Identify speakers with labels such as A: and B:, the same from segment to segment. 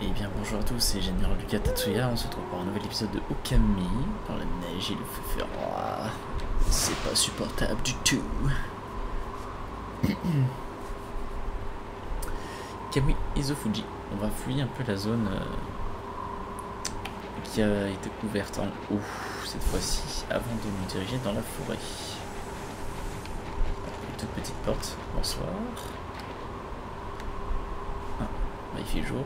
A: Et bien bonjour à tous, c'est Général Lucas Tatsuya, on se retrouve pour un nouvel épisode de Okami, dans la neige et le feu froid. C'est pas supportable du tout. Kamui Izofuji, on va fouiller un peu la zone qui a été ouverte en haut cette fois-ci, avant de nous diriger dans la forêt. Une toute petite porte, bonsoir. Ah, bah il fait jour.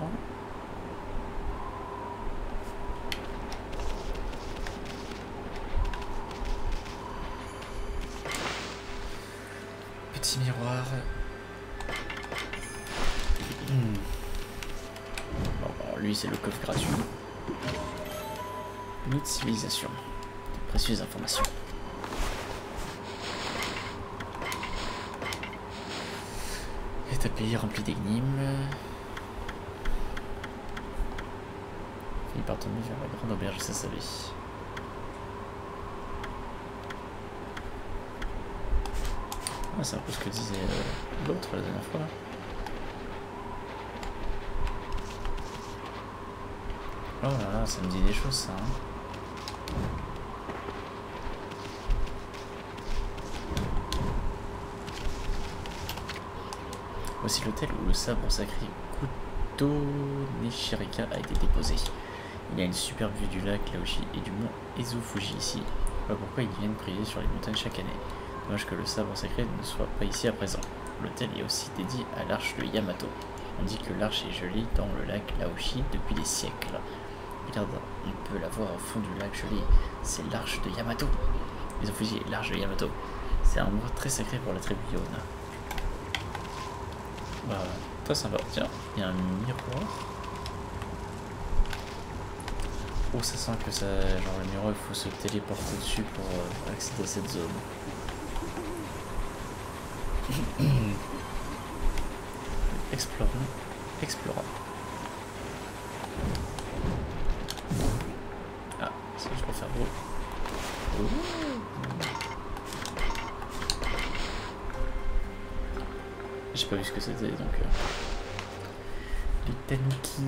A: Petit miroir. Bon, lui c'est le coffre gratuit. Une autre civilisation. De précieuses informations. Et un pays rempli d'énigmes. Il part tomber vers la grande auberge Sasabe. Ah, c'est un peu ce que disait l'autre la dernière fois. Oh là là, ça me dit des choses ça. Hein. Voici l'hôtel où le sabre sacré Kuto Nishirika a été déposé. Il y a une superbe vue du lac Laoshi et du mont Izofuji ici. Voilà pourquoi ils viennent prier sur les montagnes chaque année. Dommage que le sabre sacré ne soit pas ici à présent. L'hôtel est aussi dédié à l'arche de Yamato. On dit que l'arche est gelée dans le lac Laoshi depuis des siècles. Regarde, on peut la voir au fond du lac gelé. C'est l'arche de Yamato. Izofuji est l'arche de Yamato. C'est un endroit très sacré pour la tribu Yona. Bah, très sympa. Tiens, il y a un miroir. Oh, ça sent que ça. Genre, le miroir, il faut se téléporter dessus pour accéder à cette zone. Explorons. Explorons. Ah, ça je peux faire beau. J'ai pas vu ce que c'était donc. Les tanuki.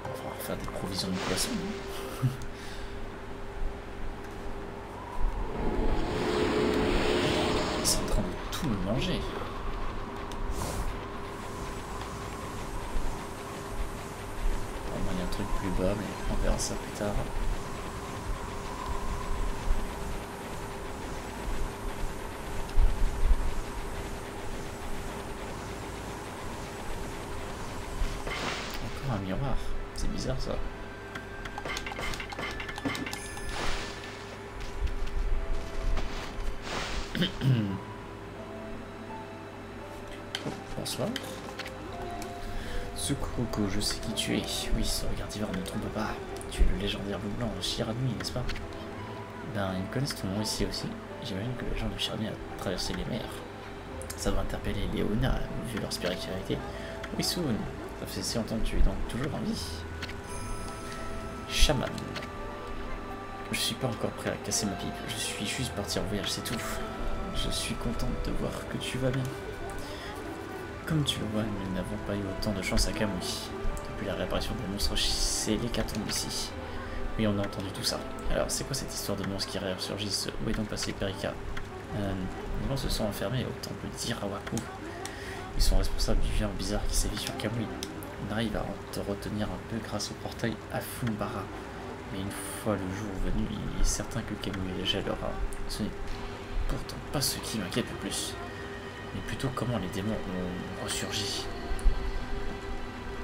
A: On va faire des provisions de poissons. Ils sont en train de tout me manger. Il y a un truc plus bas, mais on verra ça plus tard. Encore un miroir, c'est bizarre ça. Bonsoir. Sukuruko, je sais qui tu es. Oui, ce regard d'hiver ne trompe pas. Tu es le légendaire loup blanc de Shiranui, n'est-ce pas? Ben, ils me connaissent ton nom ici aussi. J'imagine que les gens de Shiranui a traversé les mers. Ça doit interpeller Léona, vu leur spiritualité. Oui, Soon, ça fait si longtemps que tu es donc toujours en vie. Chaman. Je suis pas encore prêt à casser ma pipe. Je suis juste parti en voyage, c'est tout. Je suis contente de voir que tu vas bien. Comme tu le vois, nous n'avons pas eu autant de chance à Kamui. Depuis la réapparition des monstres, c'est l'hécatombe ici. Oui, on a entendu tout ça. Alors, c'est quoi cette histoire de monstres qui ressurgissent? Où est donc passé Perika? Les monstres se sont enfermés au temple d'Irawaku. Ils sont responsables du vient bizarre qui sévit sur Kamui. On arrive à te retenir un peu grâce au portail Afumbara. Mais une fois le jour venu, il est certain que Kamui les gèlera. Ce n'est pourtant pas ce qui m'inquiète le plus, mais plutôt comment les démons ont ressurgi.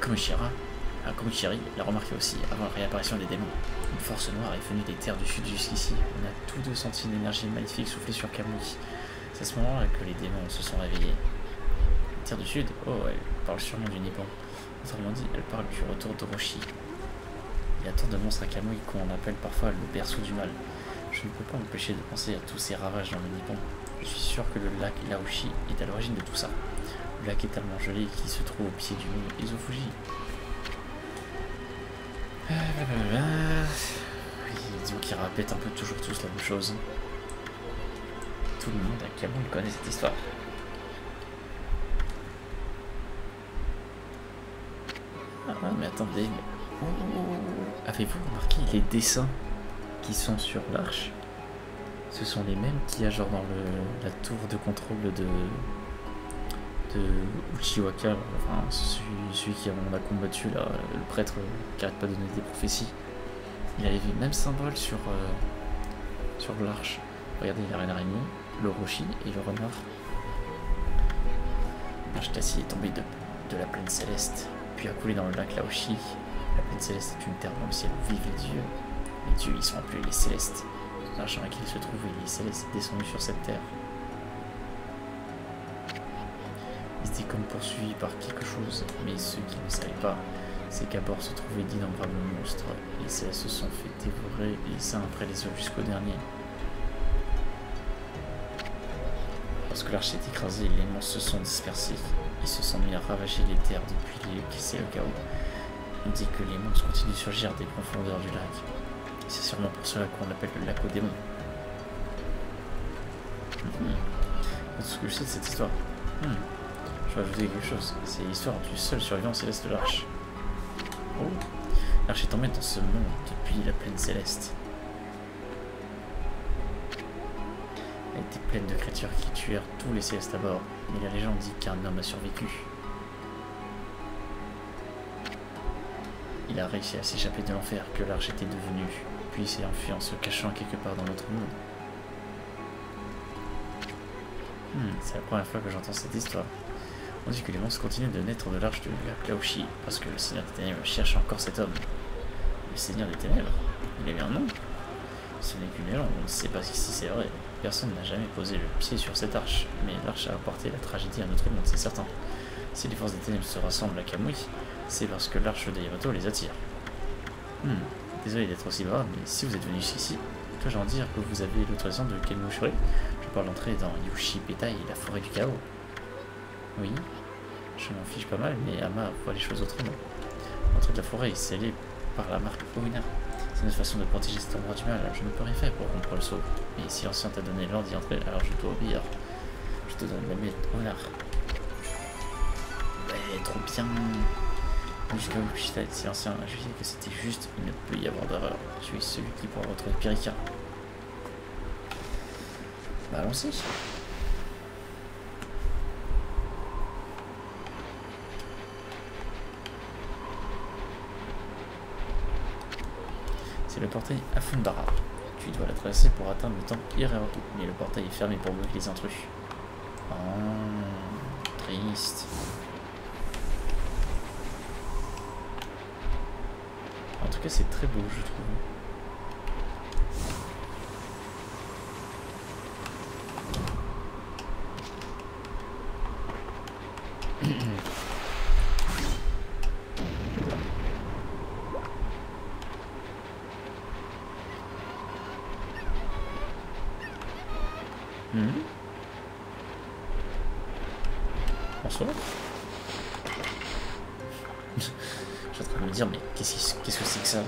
A: Komichiri l'a remarqué aussi, avant la réapparition des démons. Une force noire est venue des terres du sud jusqu'ici. On a tous deux senti une énergie maléfique souffler sur Kamui. C'est à ce moment-là que les démons se sont réveillés. Les terres du sud? Oh, elle parle sûrement du Nippon. Autrement dit, elle parle du retour d'Orochi. Il y a tant de monstres à Kamui qu'on appelle parfois le berceau du mal. Je ne peux pas m'empêcher de penser à tous ces ravages dans le Nippon. Je suis sûr que le lac Laoshi est à l'origine de tout ça. Le lac est tellement joli qu'il se trouve au pied du mont Izufuji. Disons qu'il répète un peu toujours tous la même chose. Tout le monde à Kamui connaît cette histoire. Ah mais attendez, mais... Avez-vous remarqué les dessins qui sont sur l'arche? Ce sont les mêmes qu'il y a genre dans la tour de contrôle de Uchiwaka, enfin celui qu'on a combattu là, le prêtre qui arrête pas de donner des prophéties. Il avait le même symbole sur l'arche. Regardez, il y a une araignée, le roshi et le renard. L'arche d'acier est tombée de la plaine céleste, puis a coulé dans le lac Laoshi. La plaine céleste est une terre dans le ciel où vivent les dieux. Les dieux y sont appelés les célestes. L'arche dans laquelle il se trouve, les célestes, est descendu sur cette terre. Ils étaient comme poursuivis par quelque chose, mais ceux qui ne savaient pas, c'est qu'à bord se trouvaient d'innombrables monstres. Les célestes se sont fait dévorer les uns après les autres jusqu'au dernier. Lorsque l'arche s'est écrasée, les monstres se sont dispersés. Ils se sont mis à ravager les terres depuis que c'est le chaos. On dit que les monstres continuent de surgir des profondeurs du lac. C'est sûrement pour cela qu'on l'appelle le lac aux démons. Tout ce que je sais de cette histoire. Je vais ajouter quelque chose. C'est l'histoire du seul survivant céleste de l'arche. Oh, l'arche est tombée dans ce monde depuis la plaine céleste. Elle était pleine de créatures qui tuèrent tous les célestes à bord, mais la légende dit qu'un homme a survécu. Il a réussi à s'échapper de l'enfer que l'arche était devenue, puis il s'est enfui en se cachant quelque part dans notre monde. C'est la première fois que j'entends cette histoire. On dit que les monstres continuent de naître de l'arche de lac Laoshi, parce que le Seigneur des Ténèbres cherche encore cet homme. Le Seigneur des Ténèbres? Il avait un nom? Ce n'est qu'une légende, on ne sait pas si c'est vrai. Personne n'a jamais posé le pied sur cette arche, mais l'arche a apporté la tragédie à notre monde, c'est certain. Si les forces des ténèbres se rassemblent à Kamui, c'est parce que l'arche de Yamato les attire. Désolé d'être aussi brave, mais si vous êtes venu ici, dois-je en dire que vous avez l'autorisation de Kenmushuri? Je parle d'entrer dans Yushi Betai, la forêt du chaos. Oui, je m'en fiche pas mal, mais Ama voit les choses autrement. L'entrée de la forêt est scellée par la marque Oina. C'est notre façon de protéger cet endroit du mal. Je ne peux rien faire pour rompre le sceau. Mais si l'ancien t'a donné l'ordre d'y entrer, alors je dois obéir. Je te donne la mienne, Onar. Ouais, trop bien. Jusqu'à où si l'ancien a jugé que c'était juste, il ne peut y avoir d'erreur. Je suis celui qui pourra retrouver Pirika. Bah allons-y. C'est le portail Afundara. Tu dois la traverser pour atteindre le temple Ireru, mais le portail est fermé pour bloquer les intrus. Oh, triste. En tout cas, c'est très beau, je trouve. Bonsoir. Je suis en train de me dire, mais qu'est-ce que c'est que ça?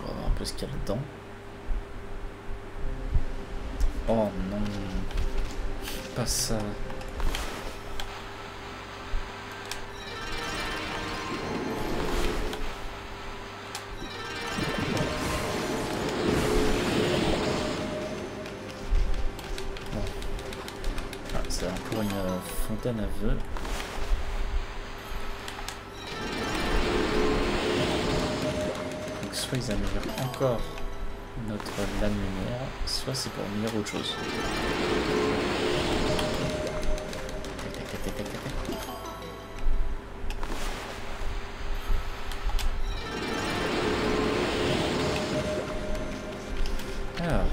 A: On va voir un peu ce qu'il y a là-dedans. Oh non, pas ça. Fontaine à vœux. Donc soit ils améliorent encore notre lame lumière, soit c'est pour améliorer autre chose. Alors,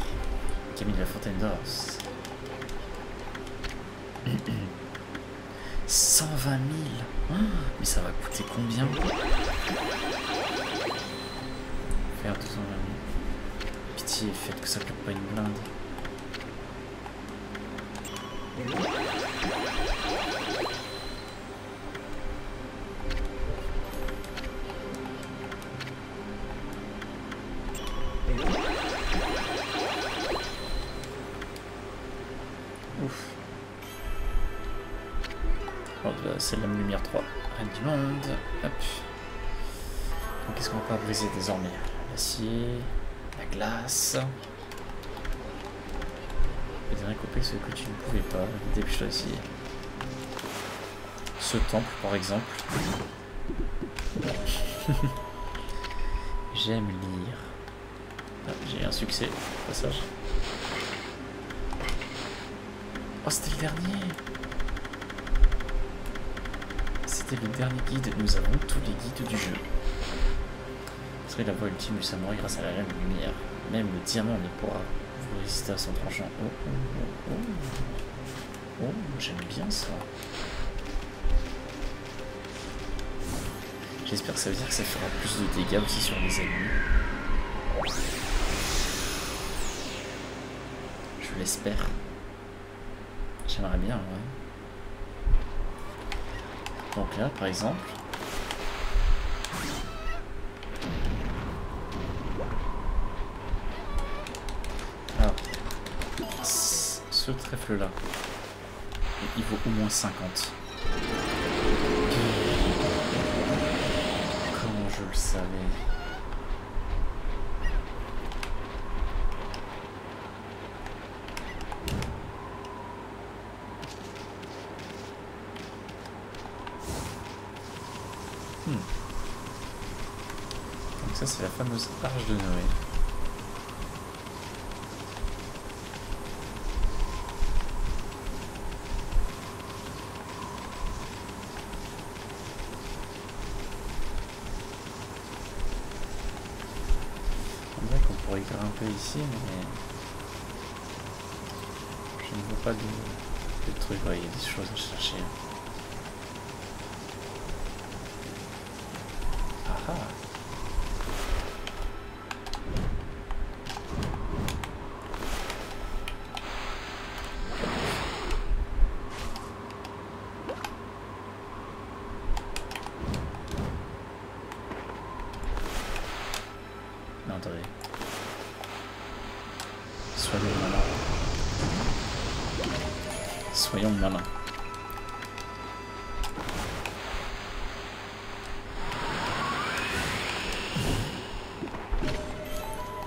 A: Camille de la Fontaine d'Or. 120 000. Oh, mais ça va coûter combien? Faire 220 000. Pitié, faites que ça coûte pas une blinde. Ouf. Oh, c'est la lumière 3. Reine du monde. Hop. Donc qu'est-ce qu'on va pas briser désormais? L'acier, la glace. Je dirais couper ce que tu ne pouvais pas. Dépêche-toi ici. Ce temple par exemple. J'aime lire. Ah, j'ai un succès au passage. Oh, c'était le dernier. C'était le dernier guide. Nous avons tous les guides du jeu. Ce serait la voie ultime du samouraï grâce à la lame de lumière. Même le diamant ne pourra vous résister à son tranchant. Oh, oh, oh, oh. Oh, j'aime bien ça. J'espère que ça veut dire que ça fera plus de dégâts aussi sur les ennemis. Je l'espère. J'aimerais bien, ouais. Donc là, par exemple... Alors, ce trèfle-là, il vaut au moins 50. Comment je le savais? Donc ça c'est la fameuse arche de Noé. On dirait qu'on pourrait grimper ici, mais je ne vois pas de trucs. Ouais, il y a des choses à chercher. Ah ah. Non, attendez. Soyons malins. Soyons malins.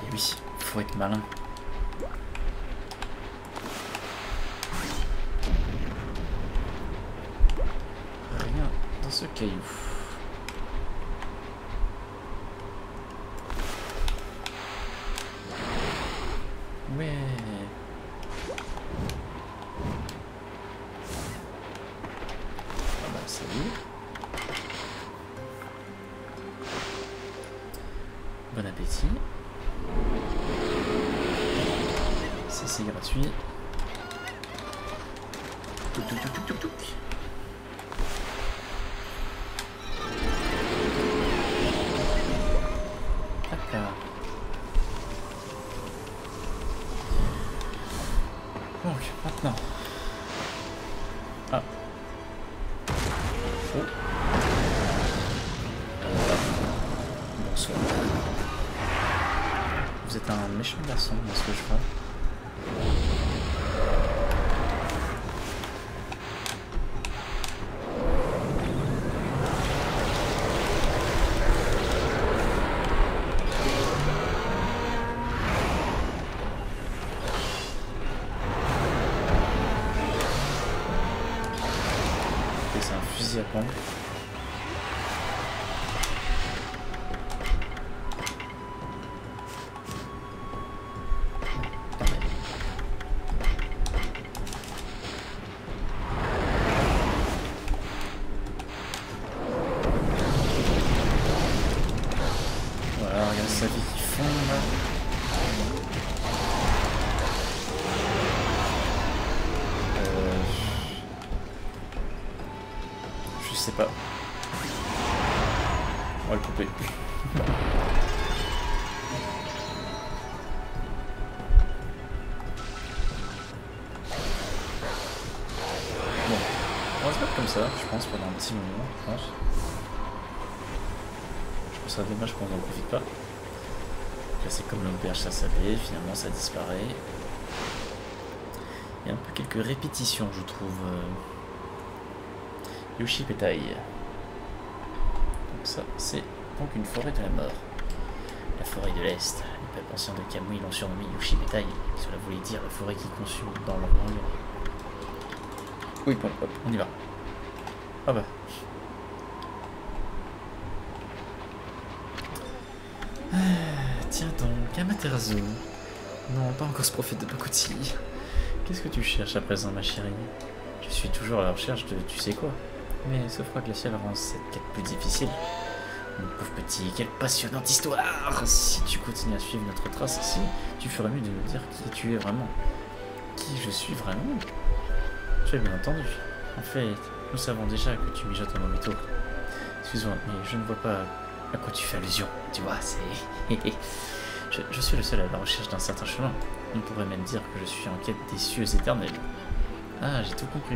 A: Et oui, faut être malin. Rien dans ce caillou. Ouais. Ah bah salut. Bon appétit. Ça c'est gratuit. Touc touc touc touc touc touc. D'accord. Donc, maintenant. Ah. Oh. Bonsoir. Vous êtes un méchant garçon dans ce que je vois. C'est un fusil à pompe. Voilà, regarde sa vie qui fond là. sais pas. On va le couper. Bon, on va se battre comme ça, je pense, pendant un petit moment, je pense. Je trouve ça dommage qu'on n'en profite pas. Là, c'est comme le PH, ça s'appelait, finalement ça disparaît. Il y a un peu quelques répétitions, je trouve. Yoshi Petai. Donc ça, c'est donc une forêt de la mort. La forêt de l'Est. Les peuples anciens de Kamui l'ont surnommé Yoshi Petai. Cela voulait dire la forêt qui consume dans l'Orient. Oui, bon, hop, on y va. Ah bah. Tiens donc, Amaterasu. Non, pas encore ce prophète de pacotille. Qu'est-ce que tu cherches à présent, ma chérie? Je suis toujours à la recherche de tu sais quoi. Mais ce froid glacial rend cette quête plus difficile. Mon pauvre petit, quelle passionnante histoire! Si tu continues à suivre notre trace ici, tu ferais mieux de nous dire qui tu es vraiment. Qui je suis vraiment? Tu as bien entendu. En fait, nous savons déjà que tu mijotes un mauvais tour. Excuse-moi, mais je ne vois pas à quoi tu fais allusion. Tu vois, c'est... je suis le seul à la recherche d'un certain chemin. On pourrait même dire que je suis en quête des cieux éternels. Ah, j'ai tout compris.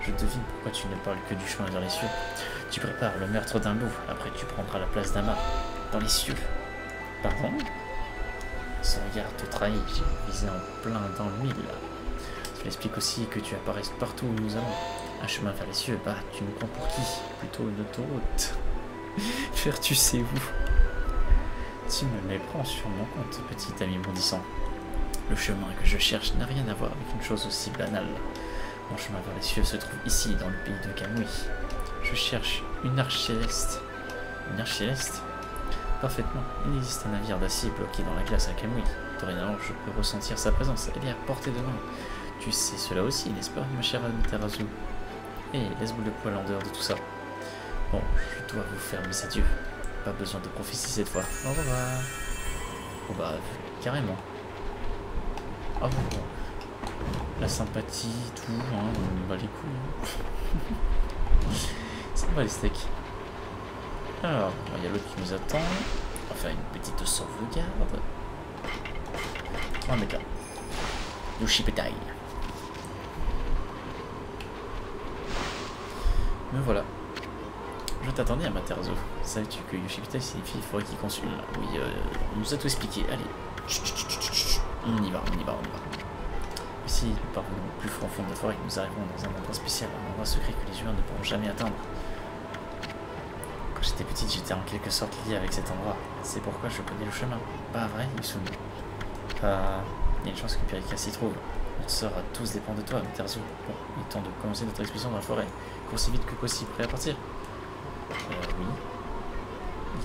A: Je devine pourquoi tu ne parles que du chemin vers les cieux. Tu prépares le meurtre d'un loup, après tu prendras la place d'Ama. Dans les cieux. Pardon? Son regard te trahit, j'ai visé en plein dans le mille. Cela explique aussi que tu apparaisses partout où nous allons. Un chemin vers les cieux, bah, tu nous prends pour qui? Plutôt une autoroute. Faire tu sais où? Tu me méprends sur mon compte, petit ami bondissant. Le chemin que je cherche n'a rien à voir avec une chose aussi banale. Mon chemin vers les cieux se trouve ici, dans le pays de Kamui. Je cherche une arche céleste. Une arche céleste? Parfaitement. Il existe un navire d'acier bloqué dans la glace à Kamui. Dorénavant, je peux ressentir sa présence. Elle est à portée de main. Tu sais cela aussi, n'est-ce pas, ma chère Amaterasu? Hé, laisse boule de poil en dehors de tout ça. Bon, je dois vous faire mes adieux. Pas besoin de prophétie cette fois. Au revoir. Oh bah, carrément. Oh bon. La sympathie, tout, hein, on bat les couilles. Ça va les steaks. Alors, il y a l'autre qui nous attend. On va faire une petite sauvegarde. On va mettre là. Yoshi Petai. Me voilà. Je t'attendais à Amaterasu. Savais-tu que Yoshi Petai signifie forêt qui consume? Oui, on nous a tout expliqué. Allez. Chut, chut, chut, chut. On y va, on y va, on y va. Ici, nous parvenons au plus profond de la forêt. Nous arrivons dans un endroit spécial, un endroit secret que les humains ne pourront jamais atteindre. Quand j'étais petite, j'étais en quelque sorte lié avec cet endroit. C'est pourquoi je connais le chemin. Pas vrai, Yusumi? Il y a une chance que Pirika s'y trouve. Notre sort à tous dépend de toi, Amaterasu. Bon, il est temps de commencer notre expédition dans la forêt. Cours si vite que possible. Prêt à partir? Oui.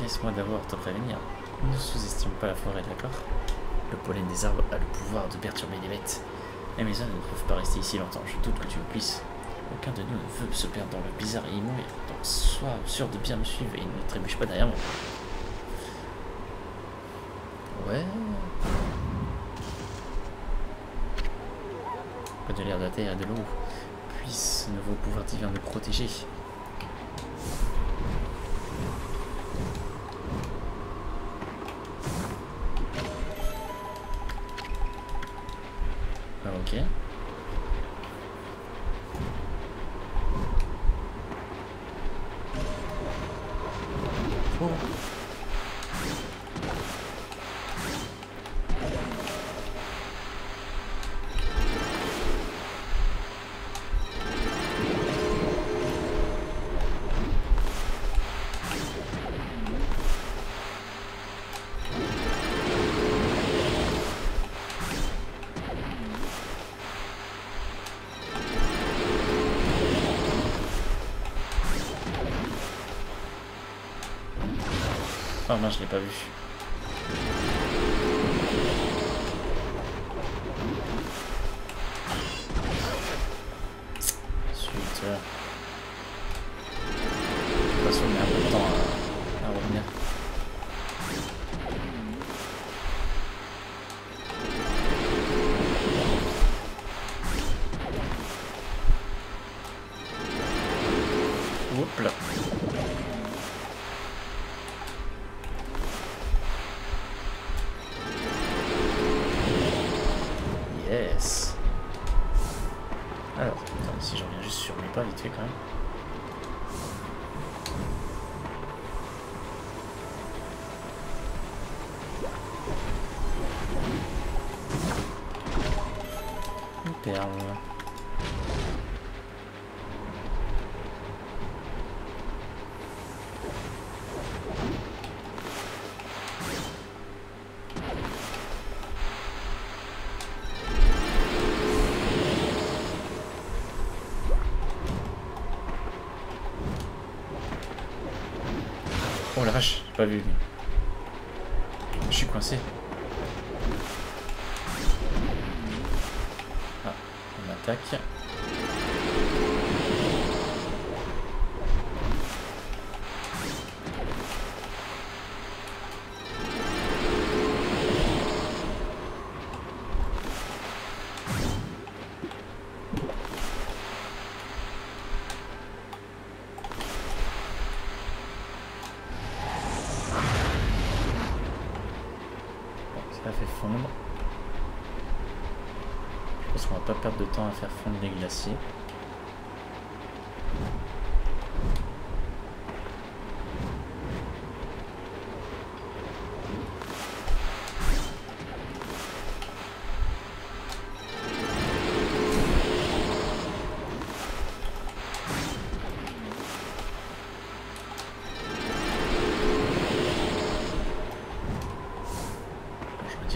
A: Laisse-moi d'abord te prévenir. Ne sous-estime pas la forêt, d'accord? Le pollen des arbres a le pouvoir de perturber les bêtes. Les maisons ne peuvent pas rester ici longtemps, je doute que tu le puisses. Aucun de nous ne veut se perdre dans le blizzard et y mourir, donc sois sûr de bien me suivre et ne trébuche pas derrière moi. Ouais. Pas de l'air de la terre et de l'eau. Puisse ce nouveau pouvoir divin nous protéger. Ok. Oh. Oh non, je l'ai pas vu. Suite. De toute façon, on met un peu de temps à revenir. Hop là. fait quand même. Une perle. Oh la vache, j'ai pas vu lui. Je suis coincé. Ah, on attaque. Ça fait fondre. Je pense qu'on va pas perdre de temps à faire fondre les glaciers.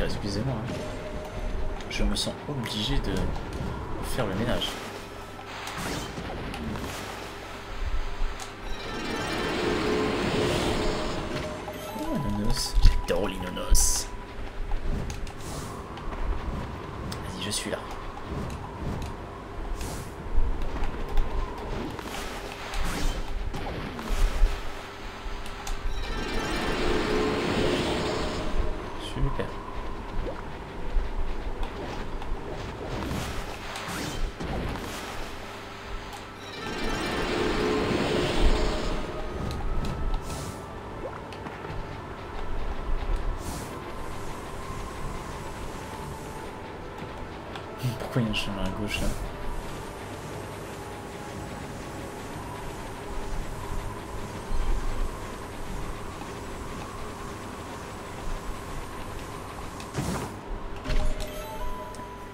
A: Excusez-moi, hein. Je me sens obligé de faire le ménage. Oh, ananas. J'adore l'inanos. Vas-y, je suis là. Super. Pourquoi il y a un chemin à gauche là?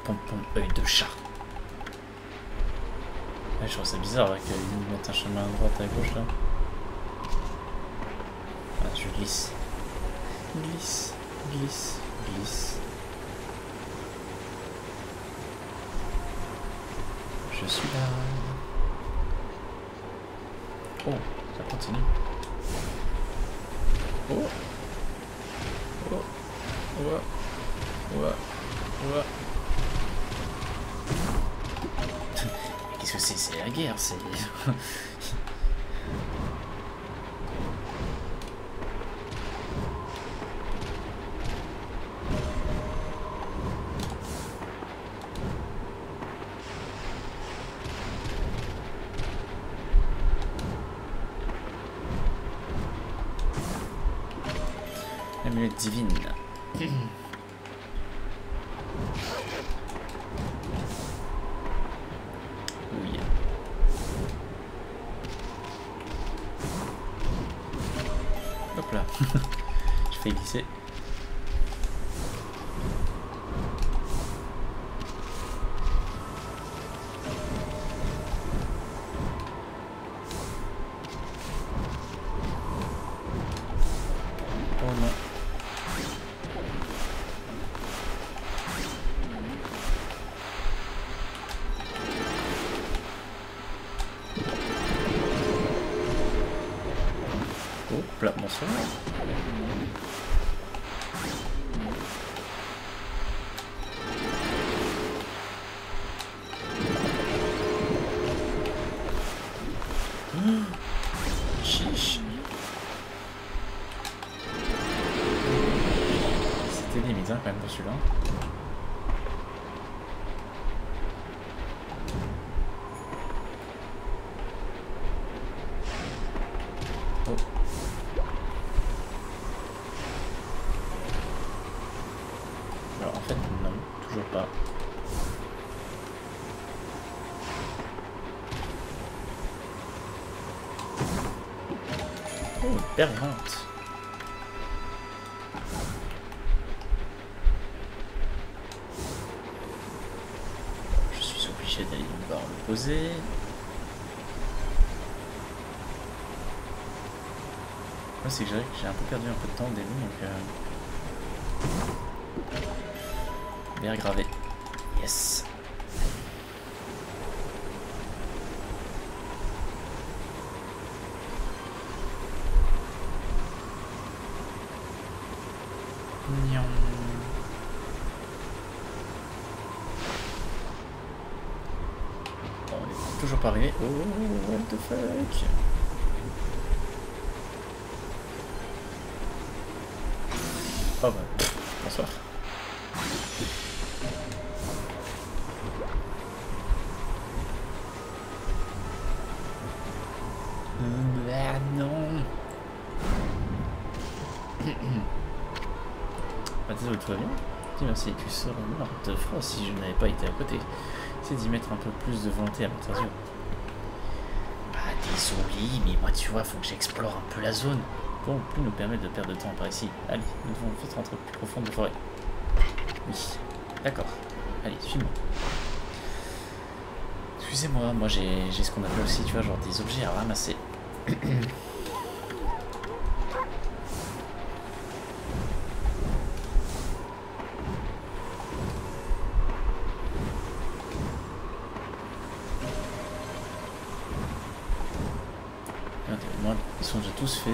A: Pompon œil de chat. Ouais, je trouve ça bizarre qu'ils mettent un chemin à droite, à gauche là. Ah, je glisse. Glisse, glisse, glisse. Je suis là. Oh, ça continue. Oh. Oh. Ouais. Ouais. Ouais. Qu'est-ce que c'est? C'est la guerre, c'est... Amulette divine. Oui. Hop là. Je fais glisser. Oh non. Hop là, bonsoir. Chiche. C'était limite hein, quand même pour celui-là. Oh. Alors en fait non, toujours pas. Oh, une paire errante. Je suis obligé d'aller devoir le poser. Moi, c'est que j'ai un peu perdu un peu de temps au début, donc... Bien gravé. Yes. Nion. Bon, on est toujours pas arrivé. Oh, what the fuck. Oh bah, bonsoir. Ah non. Ah désolé, tout va bien. Dis merci, tu serais mort de froid si je n'avais pas été à côté. C'est d'y mettre un peu plus de volonté à l'intérieur. Bah désolé, mais moi tu vois, faut que j'explore un peu la zone. Pour plus nous permettre de perdre de temps par ici. Allez, nous devons vite rentrer plus profond de forêt. Oui, d'accord. Allez, suis-moi. Excusez-moi, moi j'ai ce qu'on appelle aussi, tu vois, genre des objets à ramasser. Moi, ils sont déjà tous faits.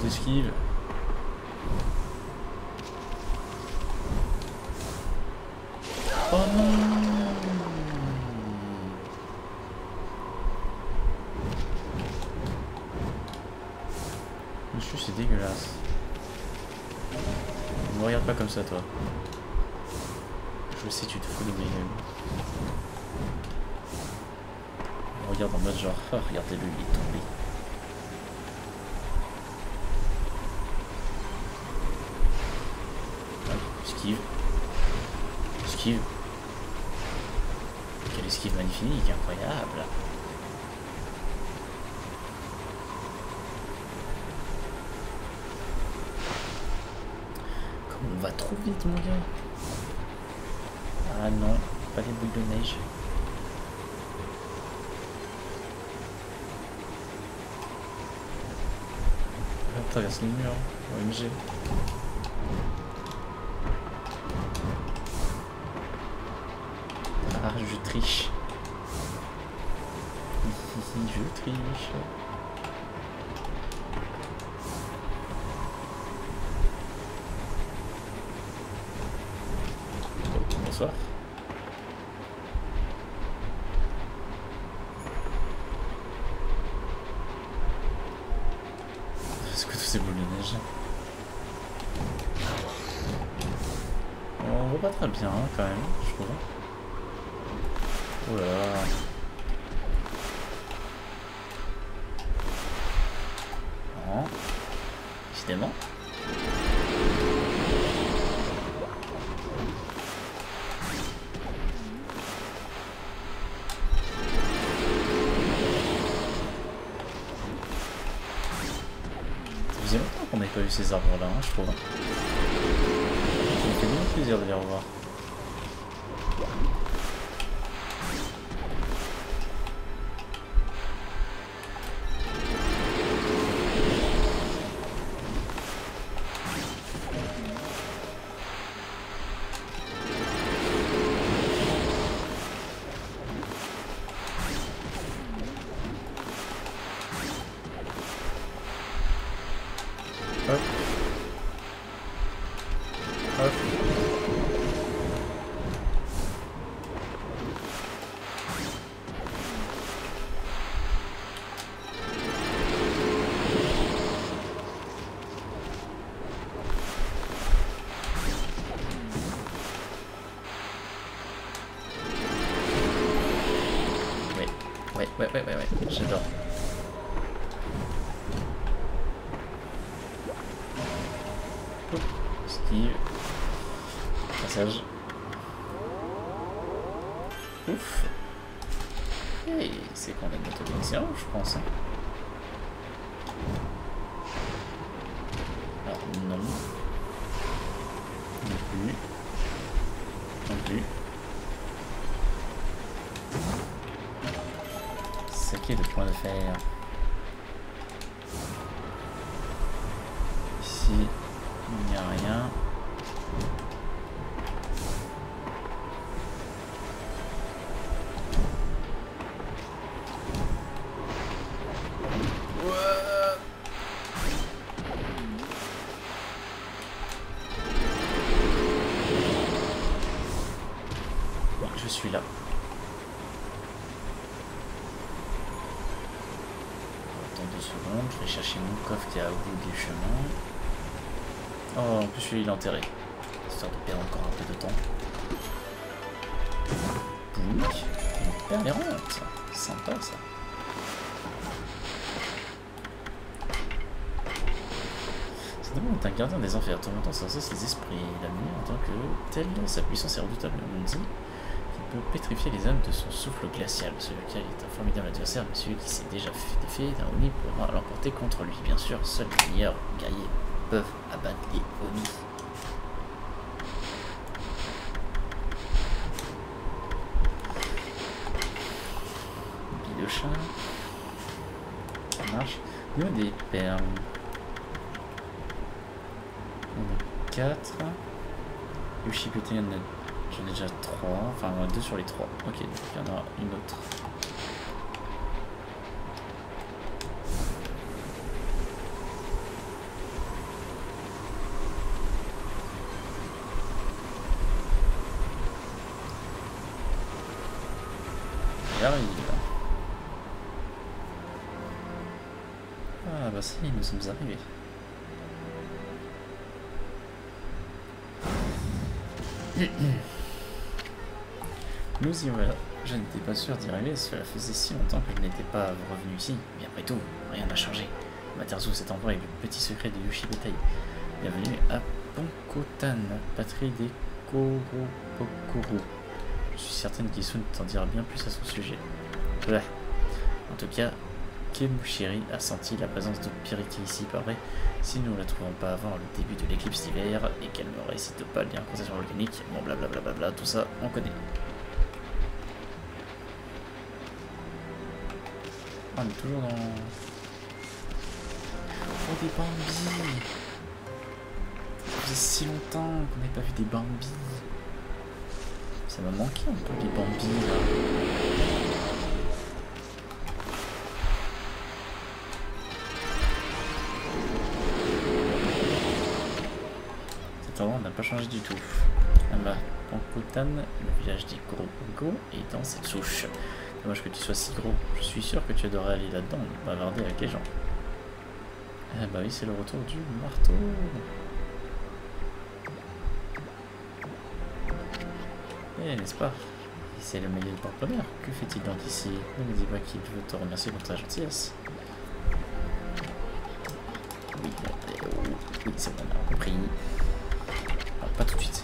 A: D'esquive. Oh non. Monsieur, c'est dégueulasse. Ne me regarde pas comme ça, toi. Je sais, tu te fous de mes gueules. Regarde en mode genre, oh, regardez-le, il est tombé. Esquive. Esquive. Quelle esquive magnifique, incroyable. Comment on va trop vite, mon gars. Ah non, pas les boules de neige. On traverse le mur, OMG. Ah, je triche. Je triche. Bonsoir. Est-ce que tous ces boules de neige? On voit pas très bien hein, quand même, je trouve. Oh là là. Non. Décidément. Ça faisait longtemps qu'on n'avait pas vu ces arbres là, hein, je trouve. Ça me fait bien plaisir de les revoir. Ouais, j'adore. Esquive. Passage. Ouf. Hey, c'est qu'on a une moto excellente, je pense. Alors, non. Non plus. Non plus. Saqué de points de fer. Ici, il n'y a rien. Je suis là. Attends 2 secondes, je vais chercher mon coffre qui est au bout du chemin. Oh, en plus celui-là il est enterré. Histoire de perdre encore un peu de temps. Boum. Une perle errante. Sympa ça. C'est d'abord un gardien des enfers, tourmentant sans cesse les esprits. La nuit en tant que telle, sa puissance est redoutable. On dit qu'il peut pétrifier les âmes de son souffle glacial. Celui-ci est un formidable adversaire, mais celui qui s'est déjà fait défier d'un Oni pourra l'emporter contre lui. Bien sûr, seuls les meilleurs guerriers peuvent abattre les Oni. Bille de chat. Ça marche. Il y a des perles. On a 4. Yoshipete, j'en ai déjà 3. Enfin, 2 sur les 3. Ok, donc il y en a une autre. J'arrive. Ah bah si, nous sommes arrivés. Nous y voilà. Je n'étais pas sûr d'y arriver, cela faisait si longtemps que je n'étais pas revenu ici. Mais après tout, rien n'a changé. Materzu, cet endroit est le petit secret de Yoshipete. Bienvenue à Ponkotan, patrie des Koropokoro. Je suis certaine qu'Isun t'en dira bien plus à son sujet. Ouais. En tout cas, Kemushiri a senti la présence de Piriki ici, pas vrai? Si nous ne la trouvons pas avant le début de l'éclipse d'hiver et qu'elle me récite pas le lien concession volcanique, bon blablabla, tout ça, on connaît. Ah, on est toujours dans... Oh, des Bambis! Ça faisait si longtemps qu'on n'avait pas vu des Bambis. Ça m'a manqué un peu les Bambis, là. On n'a pas changé du tout. Ah bah, Ponkotan, le village des Koropoko, est dans cette souche. Dommage que tu sois si gros. Je suis sûr que tu adorais aller là-dedans et bavarder avec les gens. Ah bah oui, c'est le retour du marteau. Eh, n'est-ce pas? C'est le meilleur porte-bonheur. Que fait-il donc ici? Ne me dis pas qu'il veut te remercier pour ta gentillesse. Oui, oui, c'est bon, on a compris. Pas tout de suite.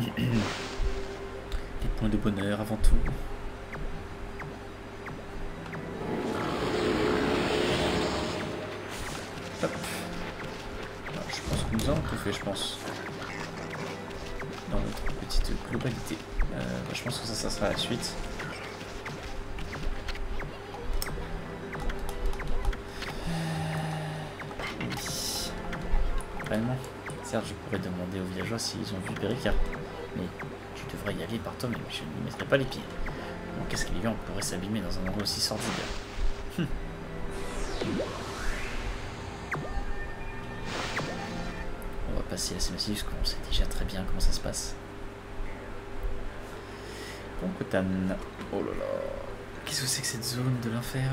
A: Les points de bonheur avant tout. Hop. Alors, je pense que nous avons tout fait, je pense. Dans notre petite globalité. Je pense que ça sera la suite. Oui. Vraiment. Certes, je pourrais demander aux villageois s'ils ont vu Périka. Mais tu devrais y aller par toi-même. Je n'y mettrai pas les pieds. Donc, qu'est-ce qu'il y a? On pourrait s'abîmer dans un endroit aussi sordide. passer assez massif, parce qu'on sait déjà très bien comment ça se passe. Bon, Kotan. Oh là là. Qu'est-ce que c'est que cette zone de l'enfer?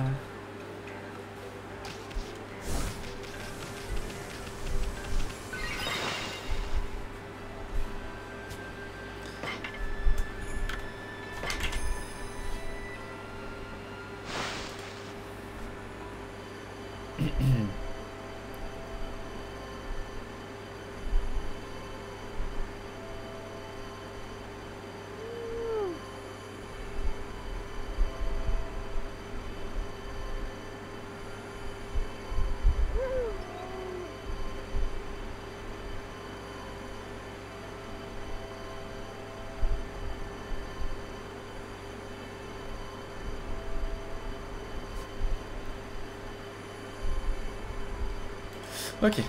A: Ok.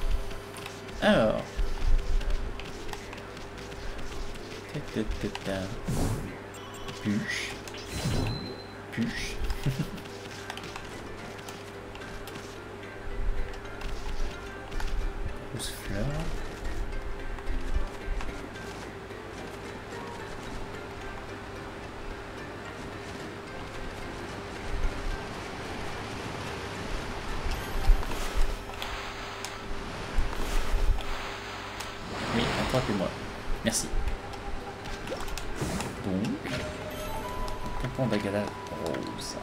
A: Alors. Puche. Puche. Grosse fleur. Oui, attrapez-moi. Merci. Donc, tampon d'Agala rose.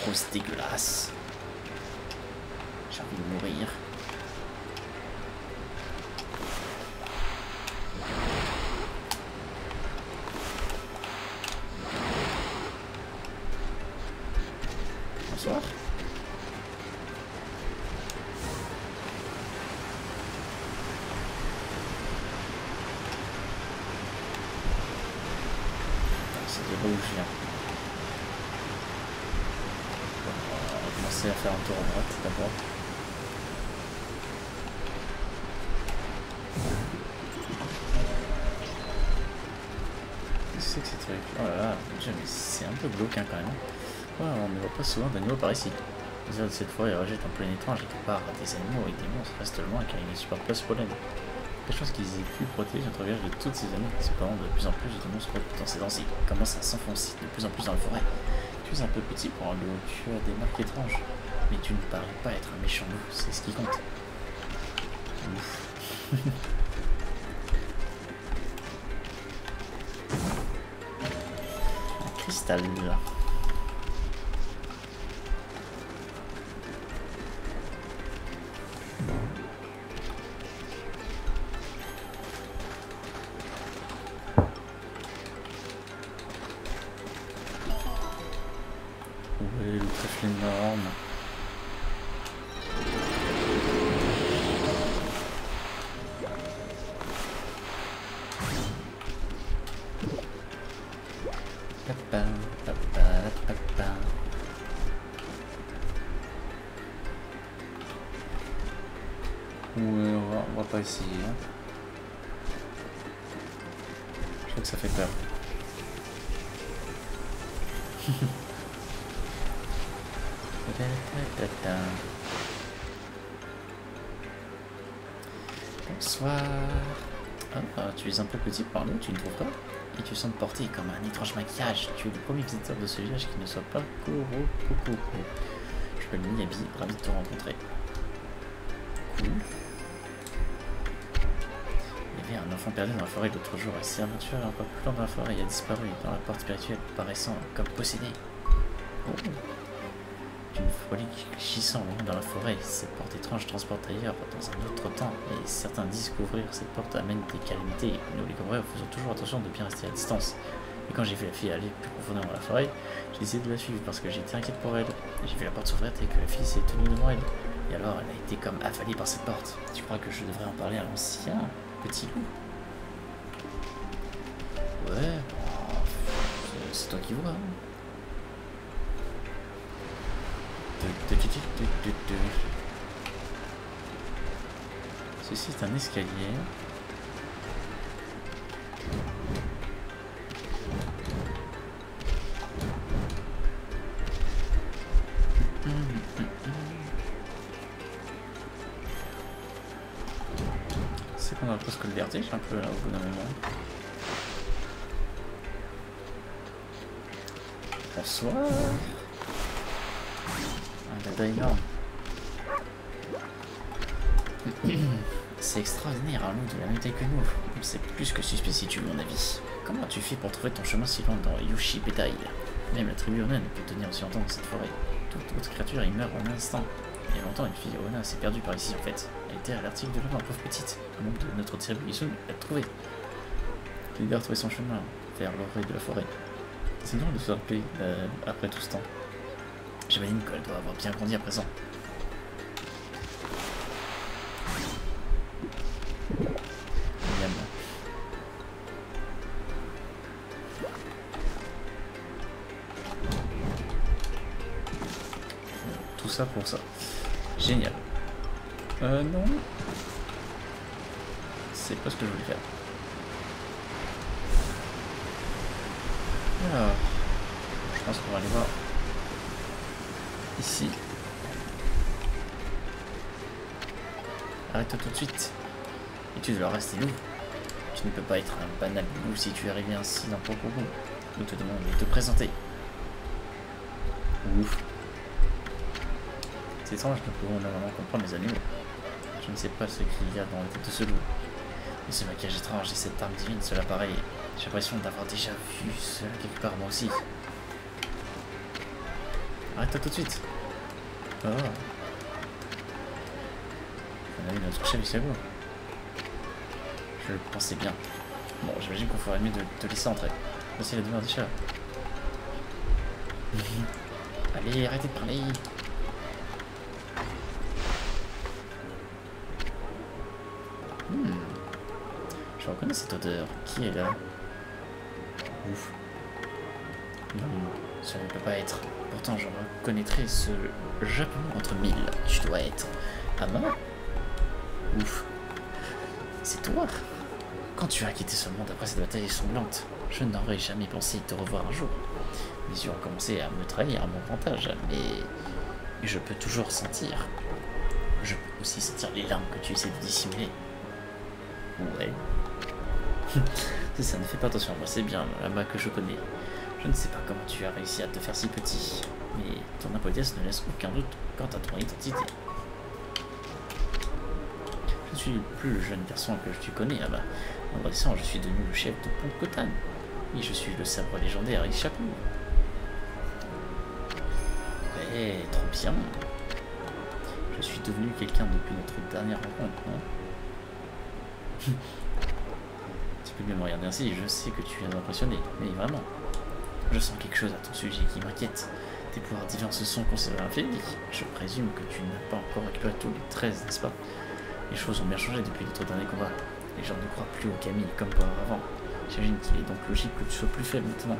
A: Rose dégueulasse. J'ai envie de mourir. Bonsoir. C'est de là où je viens. On va commencer à faire un tour à droite d'abord. Qu'est-ce que c'est que ces trucs? Oh là là, déjà, mais c'est un peu glauque hein, quand même. Ouais, on ne voit pas souvent d'animaux par ici. Les heures de cette forêt rejettent en plein étrange quelque part des animaux et des monstres restent loin car ils ne supportent pas ce pollen. Je pense qu'ils aient pu protéger notre village de toutes ces années. Cependant, de plus en plus de monstres dans ces dents-ci commencent à s'enfoncer de plus en plus dans la forêt. Tu es un peu petit pour un loup, tu as des marques étranges. Mais tu ne parais pas être un méchant loup, c'est ce qui compte. Ouf. Un cristal. Ouais, le trèfle énorme. Papa, papa, papa. Ouais, on va pas essayer. Hein. Je crois que ça fait peur. Bonsoir. Ah, tu es un peu petit par là, tu ne trouves pas? Et tu sembles porter comme un étrange maquillage. Tu es le premier visiteur de ce village qui ne soit pas Kuro. Je m'appelle Miyabi, ravi de te rencontrer. Cool. Il y avait un enfant perdu dans la forêt l'autre jour. Il s'est aventuré un peu plus loin dans la forêt et a disparu dans la porte spirituelle, paraissant comme possédé. Oh. Une folie gissant loin dans la forêt, cette porte étrange transporte ailleurs, dans un autre temps, et certains disent qu'ouvrir cette porte amène des calamités. Nous les comprenons, faisons toujours attention de bien rester à distance. Et quand j'ai vu la fille aller plus profondément dans la forêt, j'ai décidé de la suivre parce que j'étais inquiète pour elle. J'ai vu la porte s'ouvrir et que la fille s'est tenue devant elle. Et alors elle a été comme avalée par cette porte. Tu crois que je devrais en parler à l'ancien petit loup? Ouais, c'est toi qui vois. Hein. Ceci est un escalier. C'est qu'on a presque le vertige un peu là au bout d'un moment. Bonsoir. Un dada énorme. C'est extraordinaire, un loup de la même taille que nous. C'est plus que suspect si tu veux mon avis. Comment tu fais pour trouver ton chemin si loin dans Yushi Petai? Même la tribu Ona ne peut tenir aussi longtemps dans cette forêt. Toute autre créature y meurt en un instant. Il y a longtemps, une fille Ona s'est perdue par ici en fait. Elle était à l'article de là-bas, pauvre petite. Un membre de notre tribu Isun l'a trouvée. Il a retrouvé son chemin vers l'oreille de la forêt. C'est drôle de se rappeler après tout ce temps. J'imagine qu'elle doit avoir bien grandi à présent. Tout ça pour ça. Génial. Non. C'est pas ce que je voulais faire. Alors, je pense qu'on va aller voir ici. Arrête-toi tout de suite. Et tu dois rester loup. Tu ne peux pas être un banal loup si tu es arrivé ainsi dans ton cocon. Nous te demandons de te présenter. Ouf. C'est étrange, nous pouvons normalement comprendre les animaux. Je ne sais pas ce qu'il y a dans la tête de ce loup. Mais ce maquillage étrange et cette arme divine, cela paraît. J'ai l'impression d'avoir déjà vu cela quelque part moi aussi. Arrête-toi tout de suite. Oh. On a eu notre chef Isago. Je le pensais bien. Bon, j'imagine qu'on ferait mieux de te laisser entrer. Voici la demeure des chats. Allez, arrêtez de parler. Je reconnais cette odeur. Qui est là? Ouf. Non, ça ne peut pas être. Pourtant, je reconnaîtrais ce Japon entre mille. Tu dois être Ama. Ouf. C'est toi. Quand tu as quitté ce monde après cette bataille sanglante, je n'aurais jamais pensé te revoir un jour. Mes yeux ont commencé à me trahir à mon avantage, mais je peux toujours sentir. Je peux aussi sentir les larmes que tu essaies de dissimuler. Ouais. Ça ne fait pas attention à moi, c'est bien là-bas que je connais. Je ne sais pas comment tu as réussi à te faire si petit, mais ton impolitesse ne laisse aucun doute quant à ton identité. Je suis le plus jeune garçon que tu connais là-bas. En grandissant, je suis devenu le chef de Pont Kotan. Et je suis le sabre légendaire Ishapu. Ouais, trop bien. Je suis devenu quelqu'un depuis notre dernière rencontre, non? Tu peux bien me regarder ainsi, je sais que tu es impressionné, mais vraiment. Je sens quelque chose à ton sujet qui m'inquiète. Tes pouvoirs divins se sont conservés infinis. Je présume que tu n'as pas encore récupéré tous les 13, n'est-ce pas? Les choses ont bien changé depuis notre dernier combat. Les gens ne croient plus au Kami comme auparavant. J'imagine qu'il est donc logique que tu sois plus faible maintenant.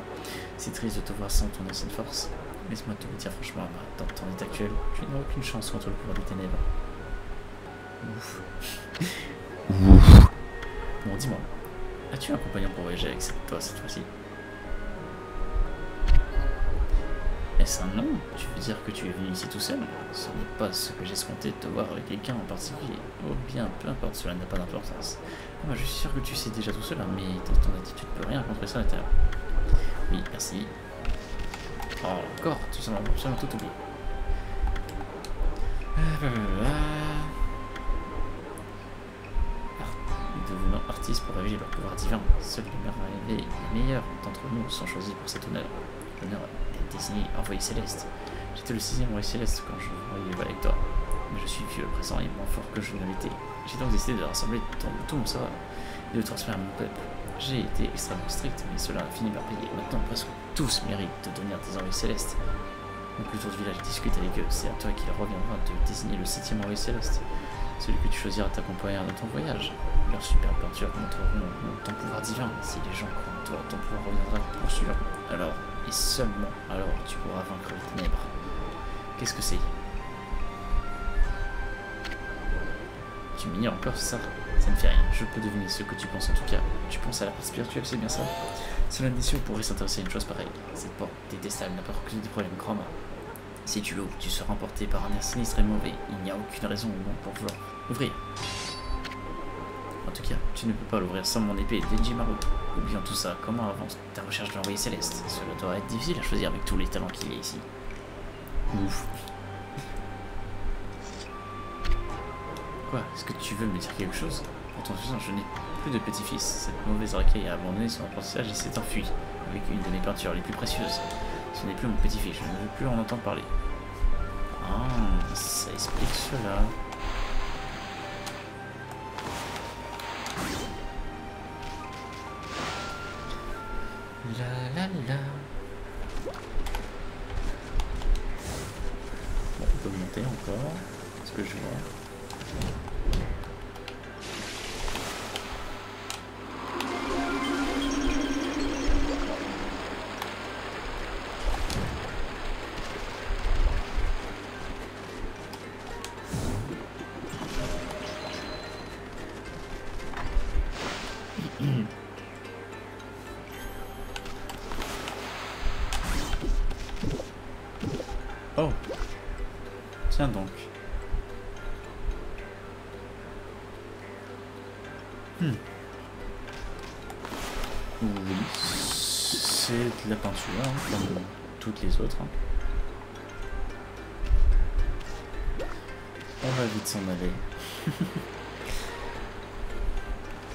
A: C'est triste de te voir sans ton ancienne force. Laisse-moi te le dire franchement, dans ton état actuel, tu n'as aucune chance contre le pouvoir des ténèbres. Ouf. Ouf. Bon, dis-moi, as-tu un compagnon pour voyager avec toi cette fois-ci? Est-ce un nom? Tu veux dire que tu es venu ici tout seul? Ce n'est pas ce que j'escomptais de te voir avec quelqu'un en particulier. Oh bien, peu importe, cela n'a pas d'importance. Moi, je suis sûr que tu sais déjà tout seul, hein, mais dans ton attitude peut rien contrer ça à l'intérieur. Oui, merci. Oh, encore, tu sembles absolument tout oublié. Devenant artiste pour révéler leur pouvoir divin, seuls les meilleurs d'entre nous sont choisis pour cet honneur. L'honneur est désigné envoyé céleste. J'étais le 6e envoyé céleste quand je voyais avec toi. Mais je suis vieux à présent et moins fort que je ne l'étais. J'ai donc décidé de rassembler tout mon savoir et de le transmettre à mon peuple. J'ai été extrêmement strict, mais cela a fini par payer. Maintenant, presque tous méritent de devenir des envoyés célestes. Donc le tour du village discute avec eux. C'est à toi qu'il reviendra de désigner le 7e envoyé céleste. Celui que tu choisiras t'accompagner dans ton voyage. Leurs superbes peintures montreront ton pouvoir divin. Si les gens croient en toi, ton pouvoir reviendra pour sûr. Alors, et seulement alors, tu pourras vaincre les ténèbres. Qu'est-ce que c'est? Tu m'ignores encore ça? Ça ne fait rien. Je peux deviner ce que tu penses en tout cas. Tu penses à la part spirituelle, c'est bien ça? Cela Nissio pourrait s'intéresser à une chose pareille. Cette porte détestable n'a pas causé des problèmes grands. Si tu l'ouvres, tu seras emporté par un air sinistre et mauvais. Il n'y a aucune raison au monde pour vouloir ouvrir. En tout cas, tu ne peux pas l'ouvrir sans mon épée, Denjimaru. Oublions tout ça, comment avance ta recherche de l'envoyé céleste? Cela doit être difficile à choisir avec tous les talents qu'il y a ici. Ouf. Quoi? Est-ce que tu veux me dire quelque chose? Pour ton suffisant, je n'ai plus de petit-fils. Cette mauvaise racaille a abandonné son apprentissage et s'est enfui avec une de mes peintures les plus précieuses. Ce n'est plus mon petit-fils, je ne veux plus en entendre parler. Ah, ça explique cela. La la la. Bon, on peut monter encore. Ce que je vois. Oh, tiens donc. Oui, c'est de la peinture, hein, comme toutes les autres. Hein. On va vite s'en aller.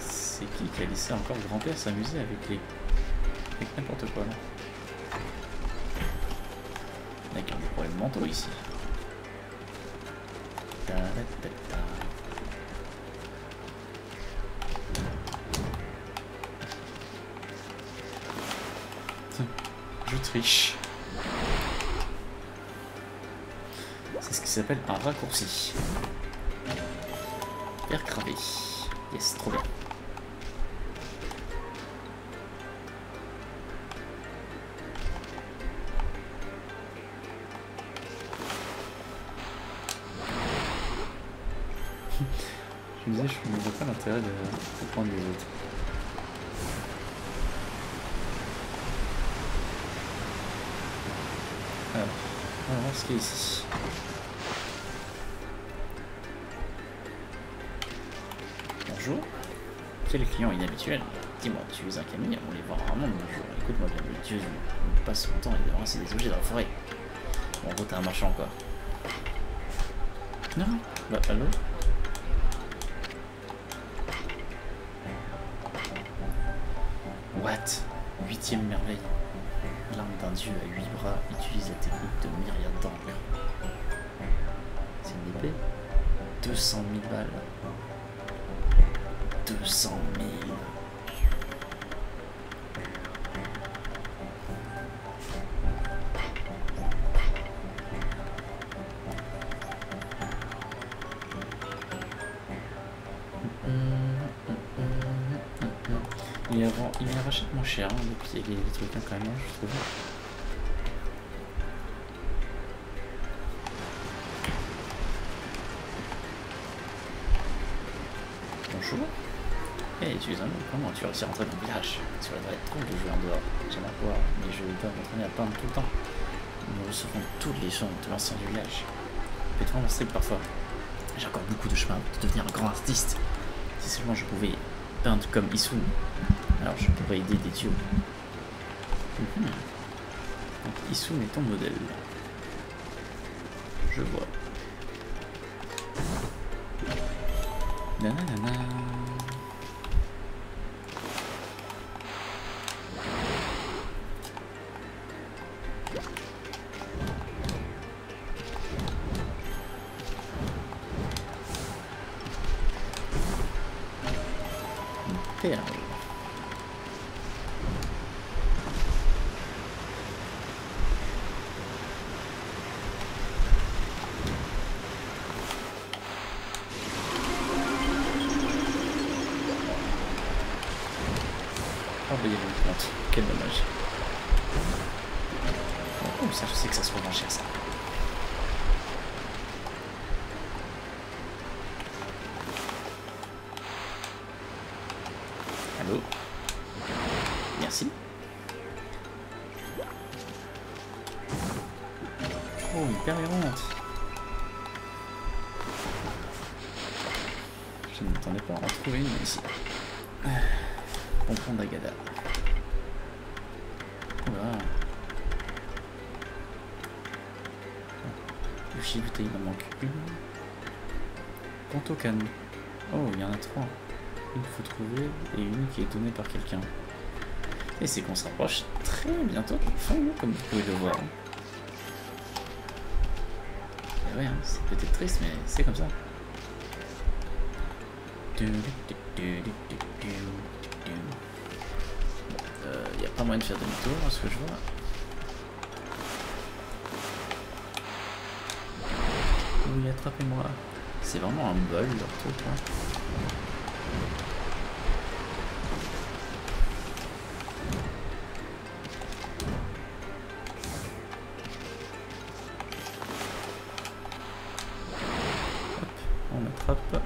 A: C'est qui a laissé encore le grand-père s'amuser avec les... avec n'importe quoi là. Il y a des problèmes mentaux ici. Je triche. C'est ce qui s'appelle un raccourci. Faire craver. Yes, trop bien. Je me disais, je ne vois pas l'intérêt de prendre les autres. Alors, on va voir ce qu'il y a ici. Bonjour. Quel client inhabituel? Dis-moi, tu es un Camille, on les voit rarement de nos jours. Écoute-moi bien, le dieu on passe son temps et ramasser des objets dans la forêt. Bon, en gros, t'es un marchand encore. Non. Bah, allô? What? 8e merveille. L'arme d'un dieu à 8 bras utilise la technique de myriade d'angles. C'est une épée? 200 000 balles. 200 000. Il les rachète moins cher, hein, depuis les trucs hein, quand même, je trouve. Bonjour. Hey, tu es un homme, comment tu as réussi à rentrer dans le village? Cela doit être drôle de jouer en dehors. J'aimerais pouvoir, mais je dois m'entraîner à peindre tout le temps. Nous recevons toutes les gens de l'ancien du village. C'est vraiment strict parfois. J'ai encore beaucoup de chemin pour devenir un grand artiste. Si seulement je pouvais peindre comme Issoun. Alors je pourrais aider des dieux. Donc Issoun est ton modèle. Je vois. Nanana. Une perle. Oh, bah, il y avait une plante. Quel dommage. Bon, ça, je sais que ça se revend cher, ça. Allô? Merci. Oh, une perle errante. Je ne m'attendais pas à en trouver une ici. Pompon d'Agada. Voilà. Yushi bouteille, il en manque une. Pantokan. Oh, il y en a 3. Une qu'il faut trouver et une qui est donnée par quelqu'un. Et c'est qu'on se rapproche très bientôt du fond, comme vous pouvez le voir. Et ouais, hein, c'est peut-être triste, mais c'est comme ça. Il n'y a pas moyen de faire demi-tour, à ce que je vois. Oui, attrapez-moi. C'est vraiment un bol, leur truc, là. Hop, on attrape.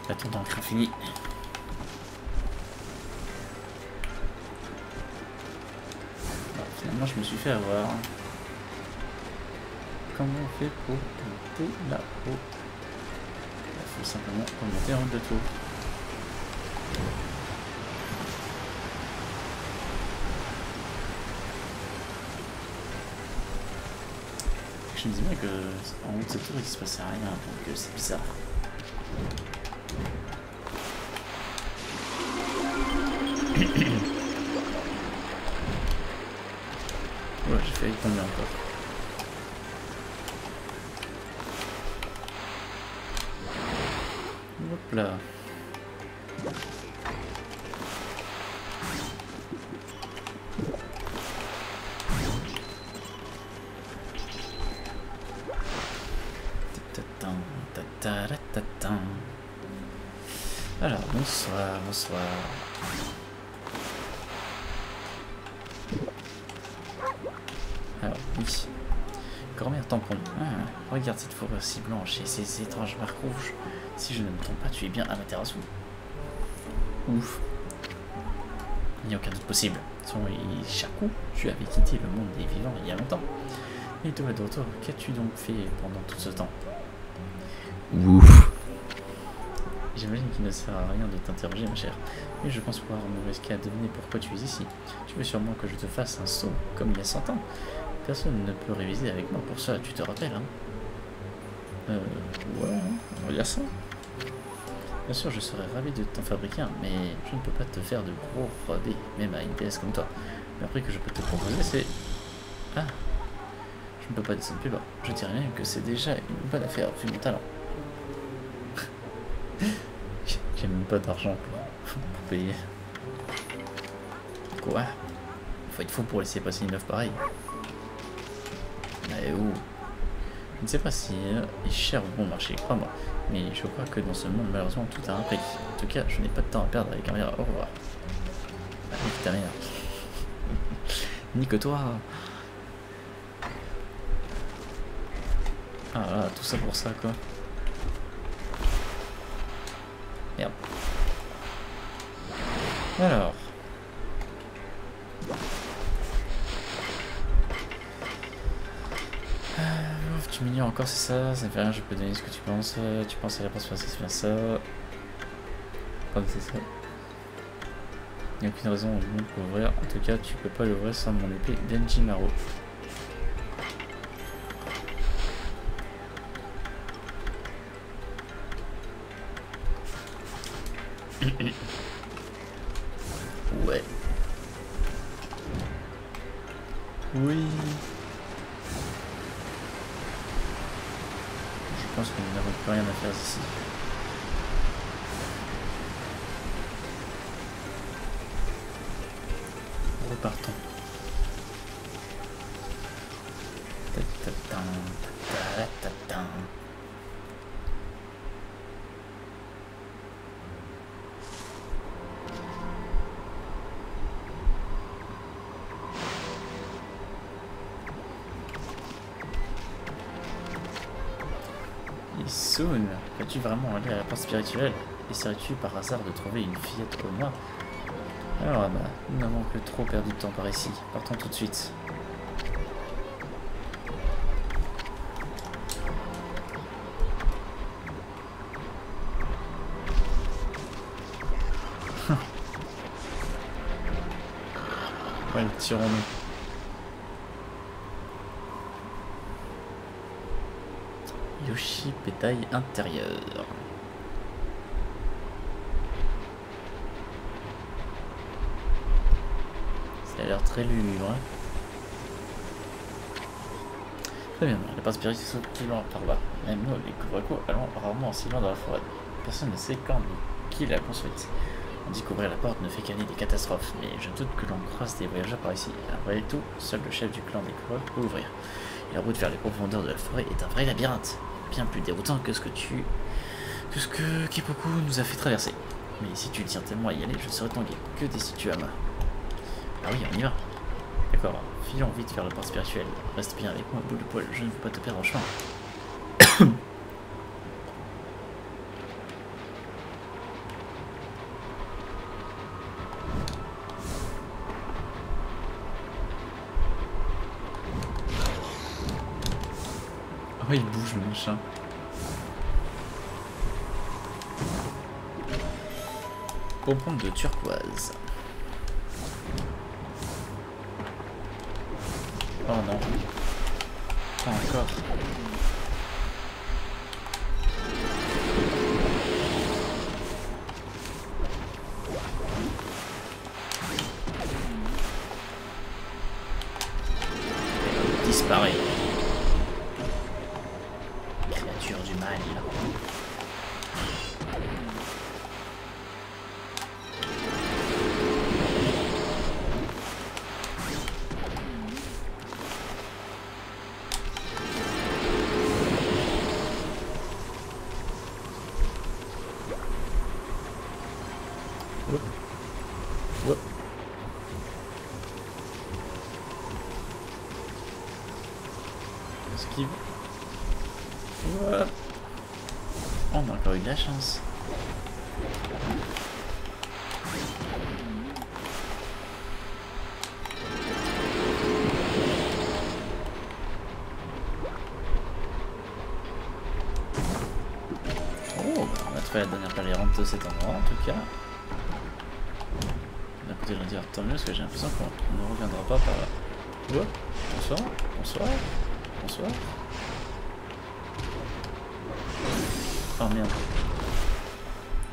A: Bâton d'encre infini. Finalement, je me suis fait avoir. Comment on fait pour monter là-haut? Il faut simplement remonter en haut de tour. Je me dis bien que en haut de cette tour il se passait rien, donc c'est bizarre. Ouais, j'ai failli tomber encore. Hop là. Alors, bonsoir, bonsoir. Alors, oui. Grand-mère tampon. Ah, regarde cette fourrure si blanche et ces étranges marques rouges. Si je ne me trompe pas, tu es bien Amaterasu. Ouf. Il n'y a aucun doute possible. Son Shaku, tu avais quitté le monde des vivants il y a longtemps. Et toi, de retour, qu'as-tu donc fait pendant tout ce temps? Ouf. J'imagine qu'il ne sert à rien de t'interroger, ma chère, mais je pense pouvoir me risquer à deviner pourquoi tu es ici. Tu veux sûrement que je te fasse un saut, comme il y a 100 ans. Personne ne peut réviser avec moi pour ça, tu te rappelles, hein? Ouais, on va dire ça. Bien sûr, je serais ravi de t'en fabriquer un, mais je ne peux pas te faire de gros rodés, même à une PS comme toi. Le prix que je peux te proposer, c'est... Ah, je ne peux pas descendre plus bas. Je dirais même que c'est déjà une bonne affaire, vu mon talent. J'ai même pas d'argent pour payer. Quoi? Faut être fou pour laisser passer une œuvre pareille. Mais où? Je ne sais pas si est cher ou bon marché, crois-moi. Mais je crois que dans ce monde, malheureusement, tout a un prix. En tout cas, je n'ai pas de temps à perdre avec un meilleur au revoir. Ah, nique ta mère. Nique-toi. Ah là, tout ça pour ça, quoi. Merde. Alors. Tu m'ignores encore, c'est ça? Ça ne fait rien, je peux donner ce que tu penses. Tu penses à la réponse, c'est bien ça. Comme c'est ça. Il n'y a aucune raison au monde pour l'ouvrir. En tout cas, tu peux pas l'ouvrir sans mon épée d'Enjimaro. Ouais. Oui. Je pense que nous n'avons plus rien à faire ici. Repartons. Soon, vas-tu vraiment aller à la porte spirituelle? essaierais-tu par hasard de trouver une fillette comme moi? Alors bah, nous n'avons que trop perdu de temps par ici. Partons tout de suite. Ouais, tirons-nous. Yoshi pétaille intérieur. Ça a l'air très lugubre. Hein. Très bien, les pas spirites sont plus loin par là. Même nous, les couvre-coups, allons rarement aussi loin dans la forêt. Personne ne sait quand ni qui l'a construite. On dit qu'ouvrir la porte ne fait qu'amener des catastrophes, mais je doute que l'on croise des voyageurs par ici. Après tout, seul le chef du clan des coureurs peut ouvrir. Et la route vers les profondeurs de la forêt est un vrai labyrinthe. Bien plus déroutant que ce que Kipoku nous a fait traverser. Mais si tu tiens tellement à y aller, je serai ton guide. Que décides-tu, Ama? Ah oui, on y va. D'accord, filons vite vers le port spirituel. Reste bien avec moi, bout de poil, je ne veux pas te perdre en chemin. Oh, il bouge le machin. Pompon de turquoise. Oh non. Pas encore. Disparaît. Créature du mal. Hop. Esquive. Hop. On a encore eu de la chance. Oh, bah on a trouvé la dernière palérante de cet endroit en tout cas. D'un côté, je vais dire tant mieux parce que j'ai l'impression qu'on ne reviendra pas par là. Ouais. Bonsoir, bonsoir, bonsoir. Oh merde.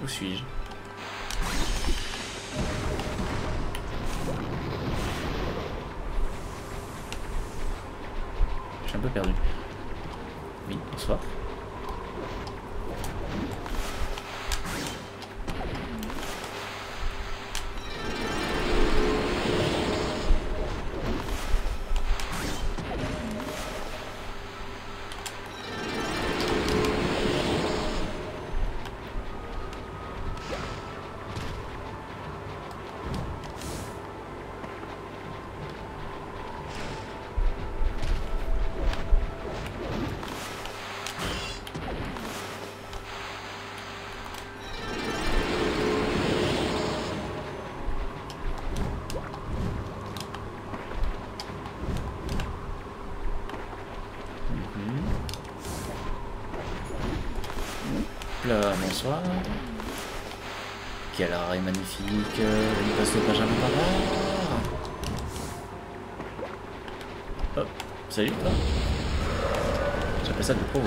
A: Où suis-je? Je suis un peu perdu. Oui, bonsoir. Là, bonsoir. Quel arrêt magnifique. Il passe au Benjamin Pavard. Hop, salut toi. J'appelle ça de pro.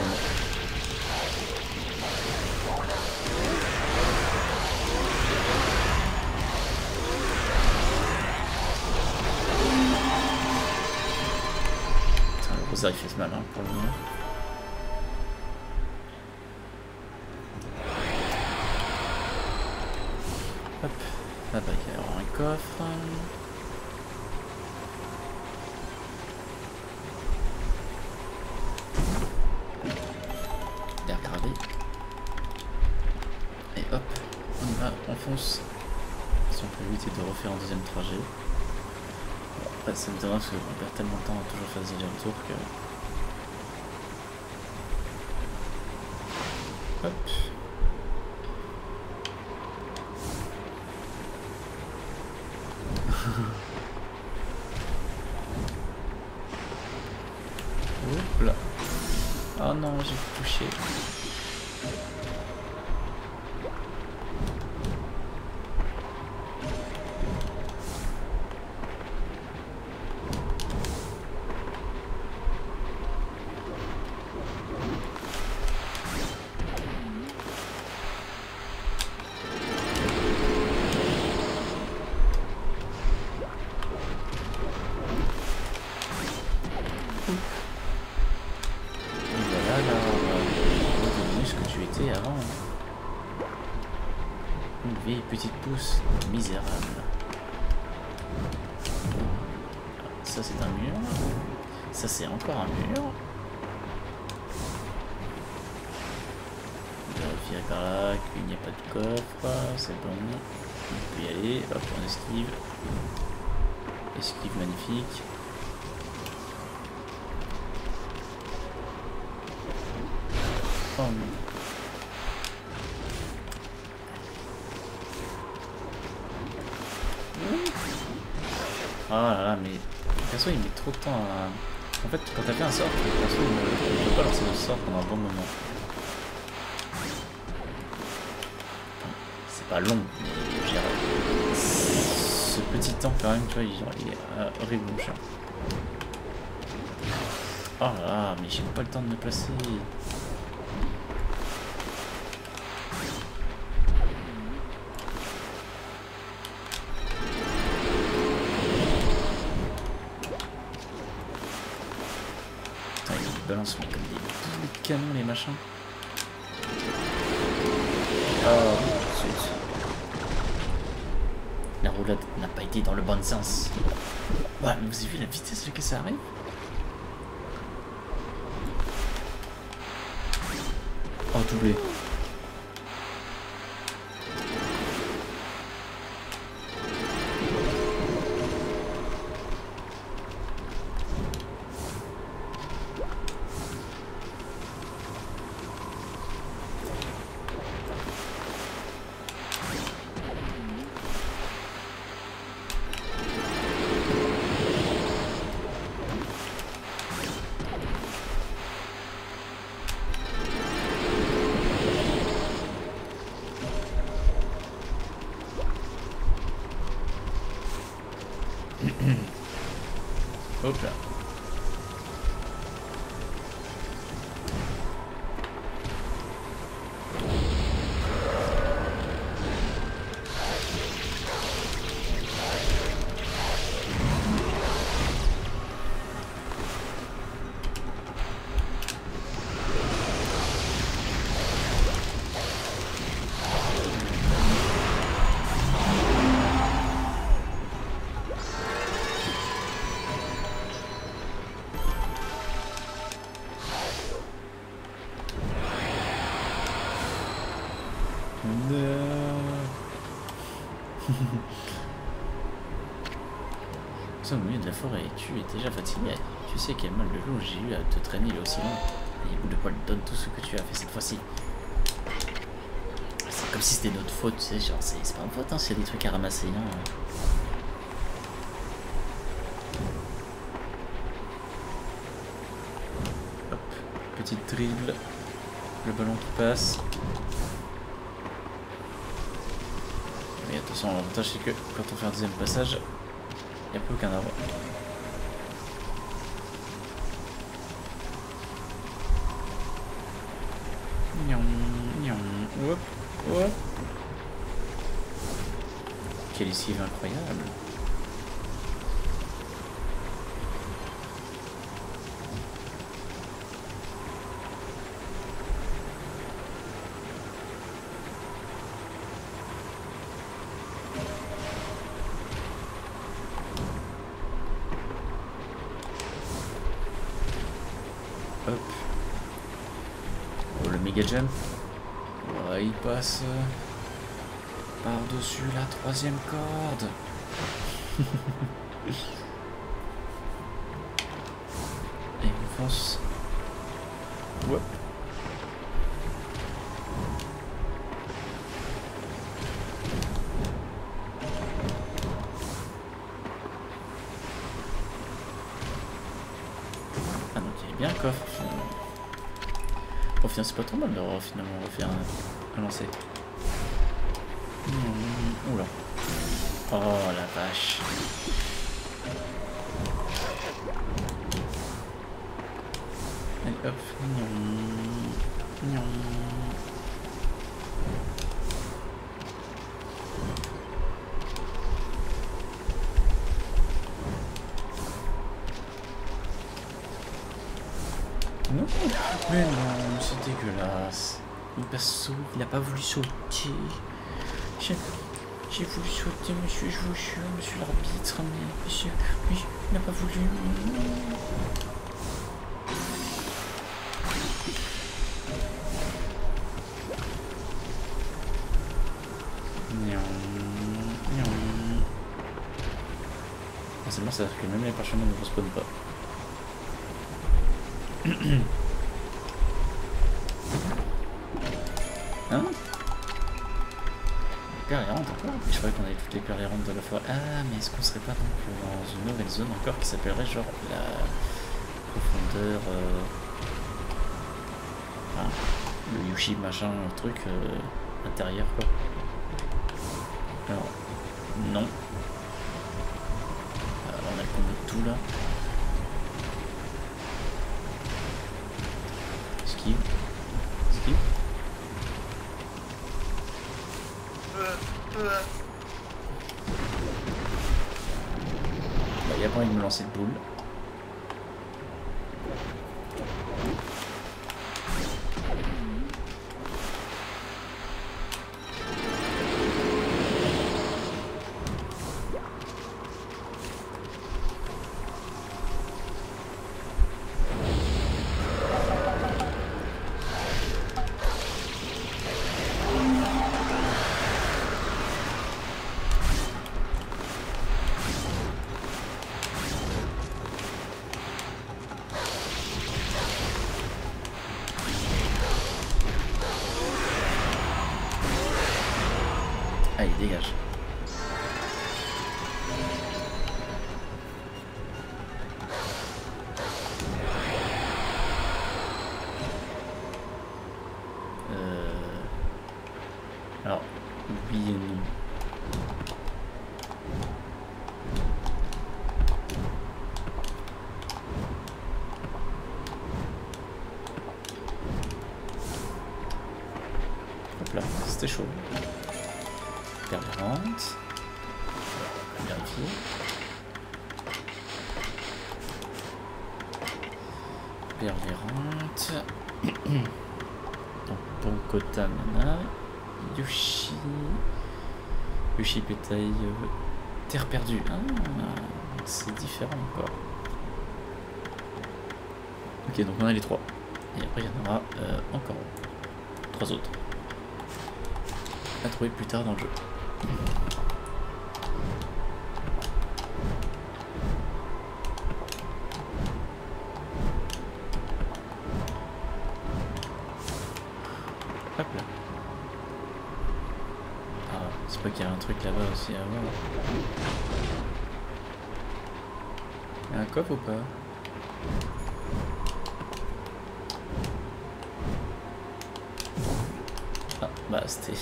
A: Putain, le gros il fait ce mal hein, pour le moment. Hop, là-bas il y a un coffre. L'air gravé. Et hop, on y va, on fonce. Si on peut éviter de refaire un deuxième trajet. Bon, après ça me dérange parce qu'on perd tellement de temps à toujours faire des allers-retours que... Hop. non, j'ai touché. Avant. Une vieille petite pousse misérable. Ça c'est un mur. Ça c'est encore un mur. Vérifier par là qu'il n'y a pas de coffre. C'est bon. On peut y aller. Hop, on esquive. Esquive magnifique. Oh non. Ah là là, mais le perso il met trop de temps à... En fait, quand t'as fait un sort, le perso il ne peut pas lancer le sort pendant un bon moment. C'est pas long, mais je dirais... Ce petit temps quand même, tu vois, il est horrible mon chat. Oh là là, mais j'ai pas le temps de me placer. Balance mais comme des boules de canon les machins. Oh zut. La roulade n'a pas été dans le bon sens. Ouais, mais vous avez vu la vitesse à laquelle ça arrive? Oh doublé. Hop là. Au milieu de la forêt, tu es déjà fatigué. Tu sais quel mal de loup j'ai eu à te traîner là aussi loin. Et bout de poil, donne tout ce que tu as fait cette fois-ci. C'est comme si c'était notre faute, tu sais, genre c'est pas une faute hein, s'il y a des trucs à ramasser. Hein. Hop, petite dribble. Le ballon qui passe. Mais attention, l'avantage c'est que quand on fait un deuxième passage, il n'y a plus aucun arbre. Hop, hop. Quelle esquive incroyable. Hop. Oh, le méga jump. Ouais, il passe par-dessus la troisième corde. Et on fonce. Ouais. Ah donc il y avait bien un coffre finalement. Au final, c'est pas trop mal d'avoir finalement refait un lancer. Oula. Oh la vache. Allez hop. Non, mais non, c'est dégueulasse. Le perso, il a pas voulu sauter. J'ai voulu sauter, monsieur, je vous jure, monsieur l'arbitre, mais monsieur, oui, il n'a pas voulu. C'est bon, ça veut dire que même les parchemins ne respawnent pas. Hein? Perles errantes encore? Je croyais qu'on avait toutes les perles errantes de la forêt. Ah, mais est-ce qu'on serait pas donc dans une nouvelle zone encore qui s'appellerait genre la profondeur... Enfin, le Yushi machin, truc intérieur quoi. Alors, non. Alors on a le combo de tout là. Esquive. Esquive. Bah, il y a pas envie de me lancer de boule. Allez, dégage. Alors, oui et non. Hop là, c'était chaud. Perle errante. Vérifier. Perle errante. Donc, bon quota mana. Yoshi. Yoshi pétaille. Terre perdue. Ah, c'est différent encore. Ok, donc on a les 3. Et après, il y en aura encore 3 autres. À trouver plus tard dans le jeu. Hop là. Ah, c'est pas qu'il y a un truc là-bas aussi à voir. Il y a un coffre ou pas? Ah, bah c'était...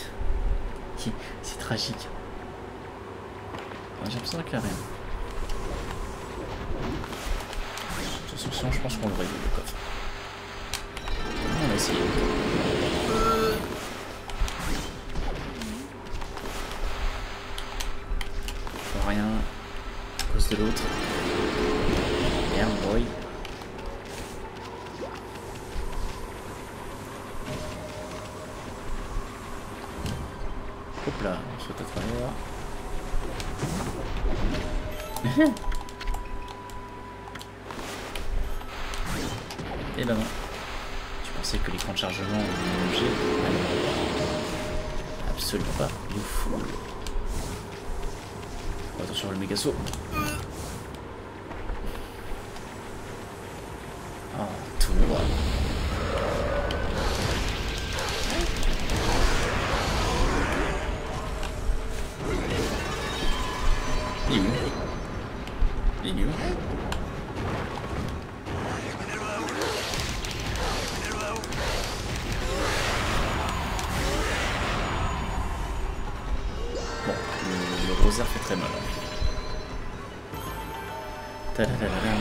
A: C'est tragique. J'ai l'impression qu'il n'y a rien. De toute façon, je pense qu'on l'aurait vu le coffre. On va essayer. Rien à cause de l'autre. Merde, boy. Hop là, on saute à travers. Et ben non. Tu pensais que l'écran de chargement allait bouger? Absolument pas. Il est fou. Attention le méga saut. Ah, tout droit. Il est où? Il est où? laser fait très mal. Tadadadam.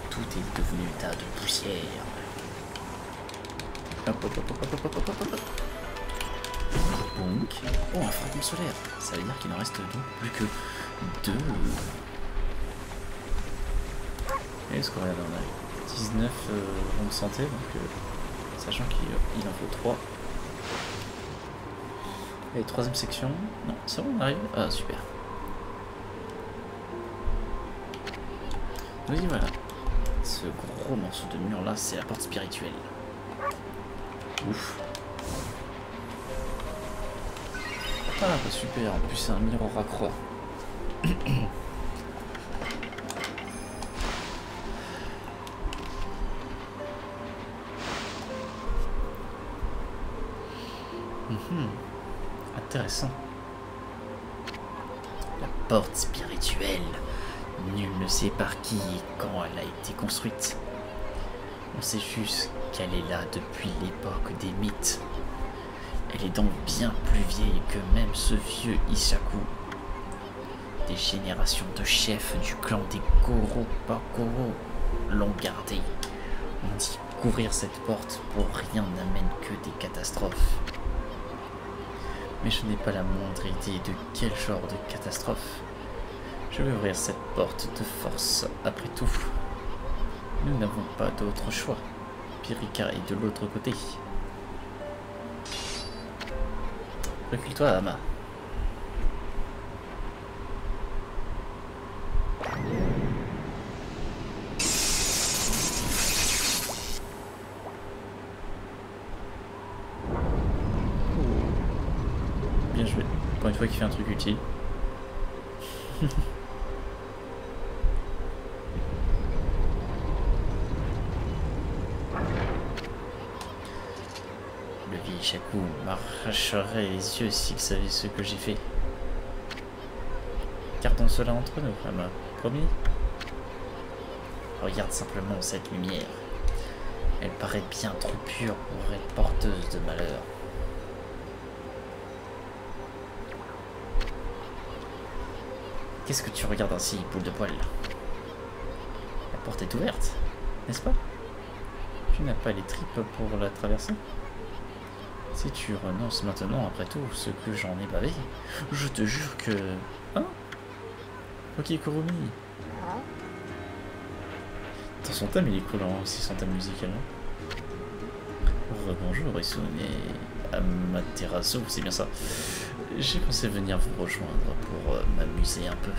A: Tout est devenu un tas de poussière. Hop hop hop hop hop hop hop hop hop. Donc, oh, un fragment solaire. Ça veut dire qu'il en reste donc plus que 2. Et ce qu'on a là, on a 19 ronds de santé, donc sachant qu'il en faut 3. Et troisième section. Non, c'est bon, on arrive. Ah, super. Oui, voilà. Ce gros morceau de mur là, c'est la porte spirituelle. Ouf. Ah, bah super. En plus, c'est un miroir à croix. Intéressant. La porte spirituelle. Nul ne sait par qui et quand elle a été construite. On sait juste qu'elle est là depuis l'époque des mythes. Elle est donc bien plus vieille que même ce vieux Ishaku. Des générations de chefs du clan des Goro-Bakoro l'ont gardée. On dit qu'ouvrir cette porte pour rien n'amène que des catastrophes. Mais je n'ai pas la moindre idée de quel genre de catastrophe. Je vais ouvrir cette porte de force, après tout. Nous n'avons pas d'autre choix. Pirika est de l'autre côté. Recule-toi, Ama. Bien joué. Pour une fois qu'il fait un truc utile. Le vieil Ishaku m'arracherait les yeux s'il savait ce que j'ai fait. Gardons cela entre nous, Ama. Promis? Regarde simplement cette lumière. Elle paraît bien trop pure pour être porteuse de malheur. Qu'est-ce que tu regardes ainsi, boule de poil? La porte est ouverte, n'est-ce pas? Tu n'as pas les tripes pour la traverser? Si tu renonces maintenant, après tout, ce que j'en ai bavé, je te jure que... Hein? Ok, Kurumi. Dans son thème, il est cool, hein, aussi son thème musical. Rebonjour, Isune et Amaterasu, c'est bien ça. J'ai pensé venir vous rejoindre pour m'amuser un peu.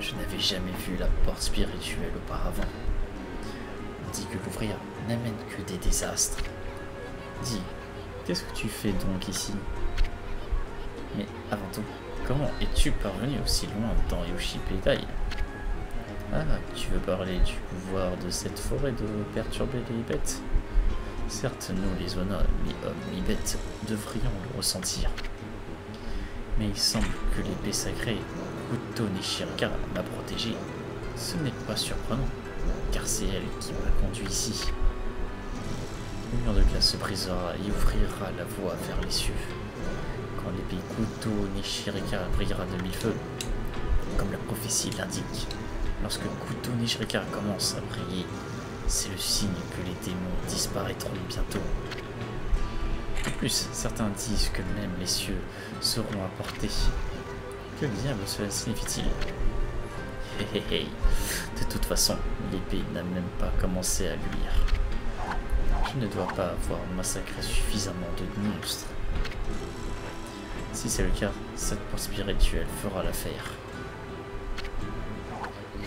A: Je n'avais jamais vu la porte spirituelle auparavant. On dit que l'ouvrir n'amène que des désastres. Dis, qu'est-ce que tu fais donc ici? Mais avant tout, comment es-tu parvenu aussi loin dans Yoshipedai? Ah, tu veux parler du pouvoir de cette forêt de perturber les bêtes? Certes, nous, les Onna, mi-hommes, mi-bêtes, devrions le ressentir. Mais il semble que l'épée sacrée, Kuto Nishirika, m'a protégé. Ce n'est pas surprenant, car c'est elle qui m'a conduit ici. Le mur de glace se brisera et ouvrira la voie vers les cieux. Quand l'épée Kuto Nishirika brillera de mille feux, comme la prophétie l'indique, lorsque Kuto Nishirika commence à briller, c'est le signe que les démons disparaîtront bientôt. En plus, certains disent que même les cieux seront à portée. Que diable cela signifie-t-il? Hé hé hé. De toute façon, l'épée n'a même pas commencé à luire. Je ne dois pas avoir massacré suffisamment de monstres. Si c'est le cas, cette porte spirituelle fera l'affaire.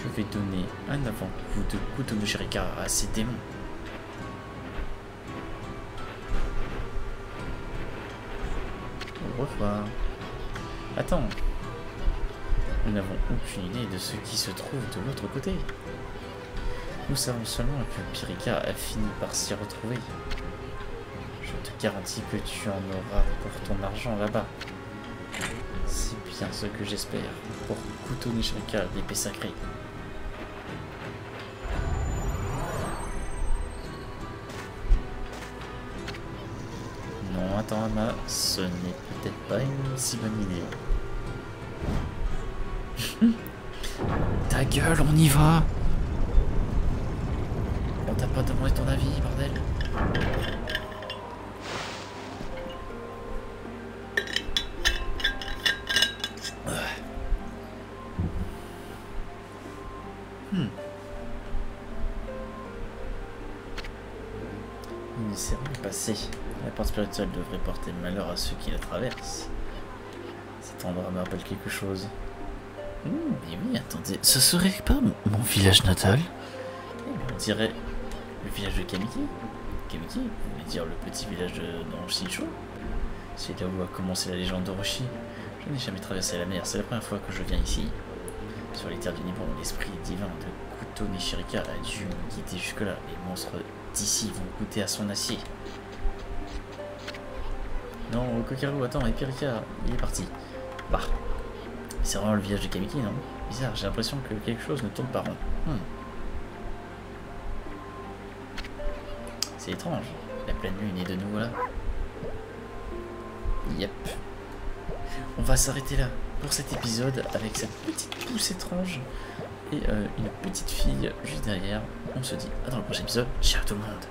A: Je vais donner un avant-goût de Kuto Nishirika à ces démons. Au revoir. Attends. Nous n'avons aucune idée de ce qui se trouve de l'autre côté. Nous savons seulement que Pirika a fini par s'y retrouver. Je te garantis que tu en auras pour ton argent là-bas. C'est bien ce que j'espère pour Kuto Nishirika, l'épée sacrée. attends, Ama, ce n'est peut-être pas une si bonne idée. Ta gueule, on y va! On t'a pas demandé ton avis, bordel! Une serrure est passée. La porte spirituelle devrait porter malheur à ceux qui la traversent. Cet endroit me rappelle quelque chose. Mais oui, attendez, ce serait pas mon village natal? On dirait le village de Kamiki. Kamiki, vous voulez dire le petit village d'Oroshicho? C'est là où a commencé la légende d'Orochi. Je n'ai jamais traversé la mer, c'est la première fois que je viens ici. Sur les terres du Nippon, l'esprit divin de Kuto Nishirika a dû me guider jusque-là. Les monstres d'ici vont goûter à son acier. Non, Kokaru, attends, Epirika, il est parti. Bah, c'est vraiment le village de Kamiki, non? Bizarre, j'ai l'impression que quelque chose ne tourne pas rond. C'est étrange, la pleine lune est de nouveau là. Yep. On va s'arrêter là pour cet épisode avec cette petite pousse étrange et une petite fille juste derrière. On se dit à dans le prochain épisode. Ciao tout le monde.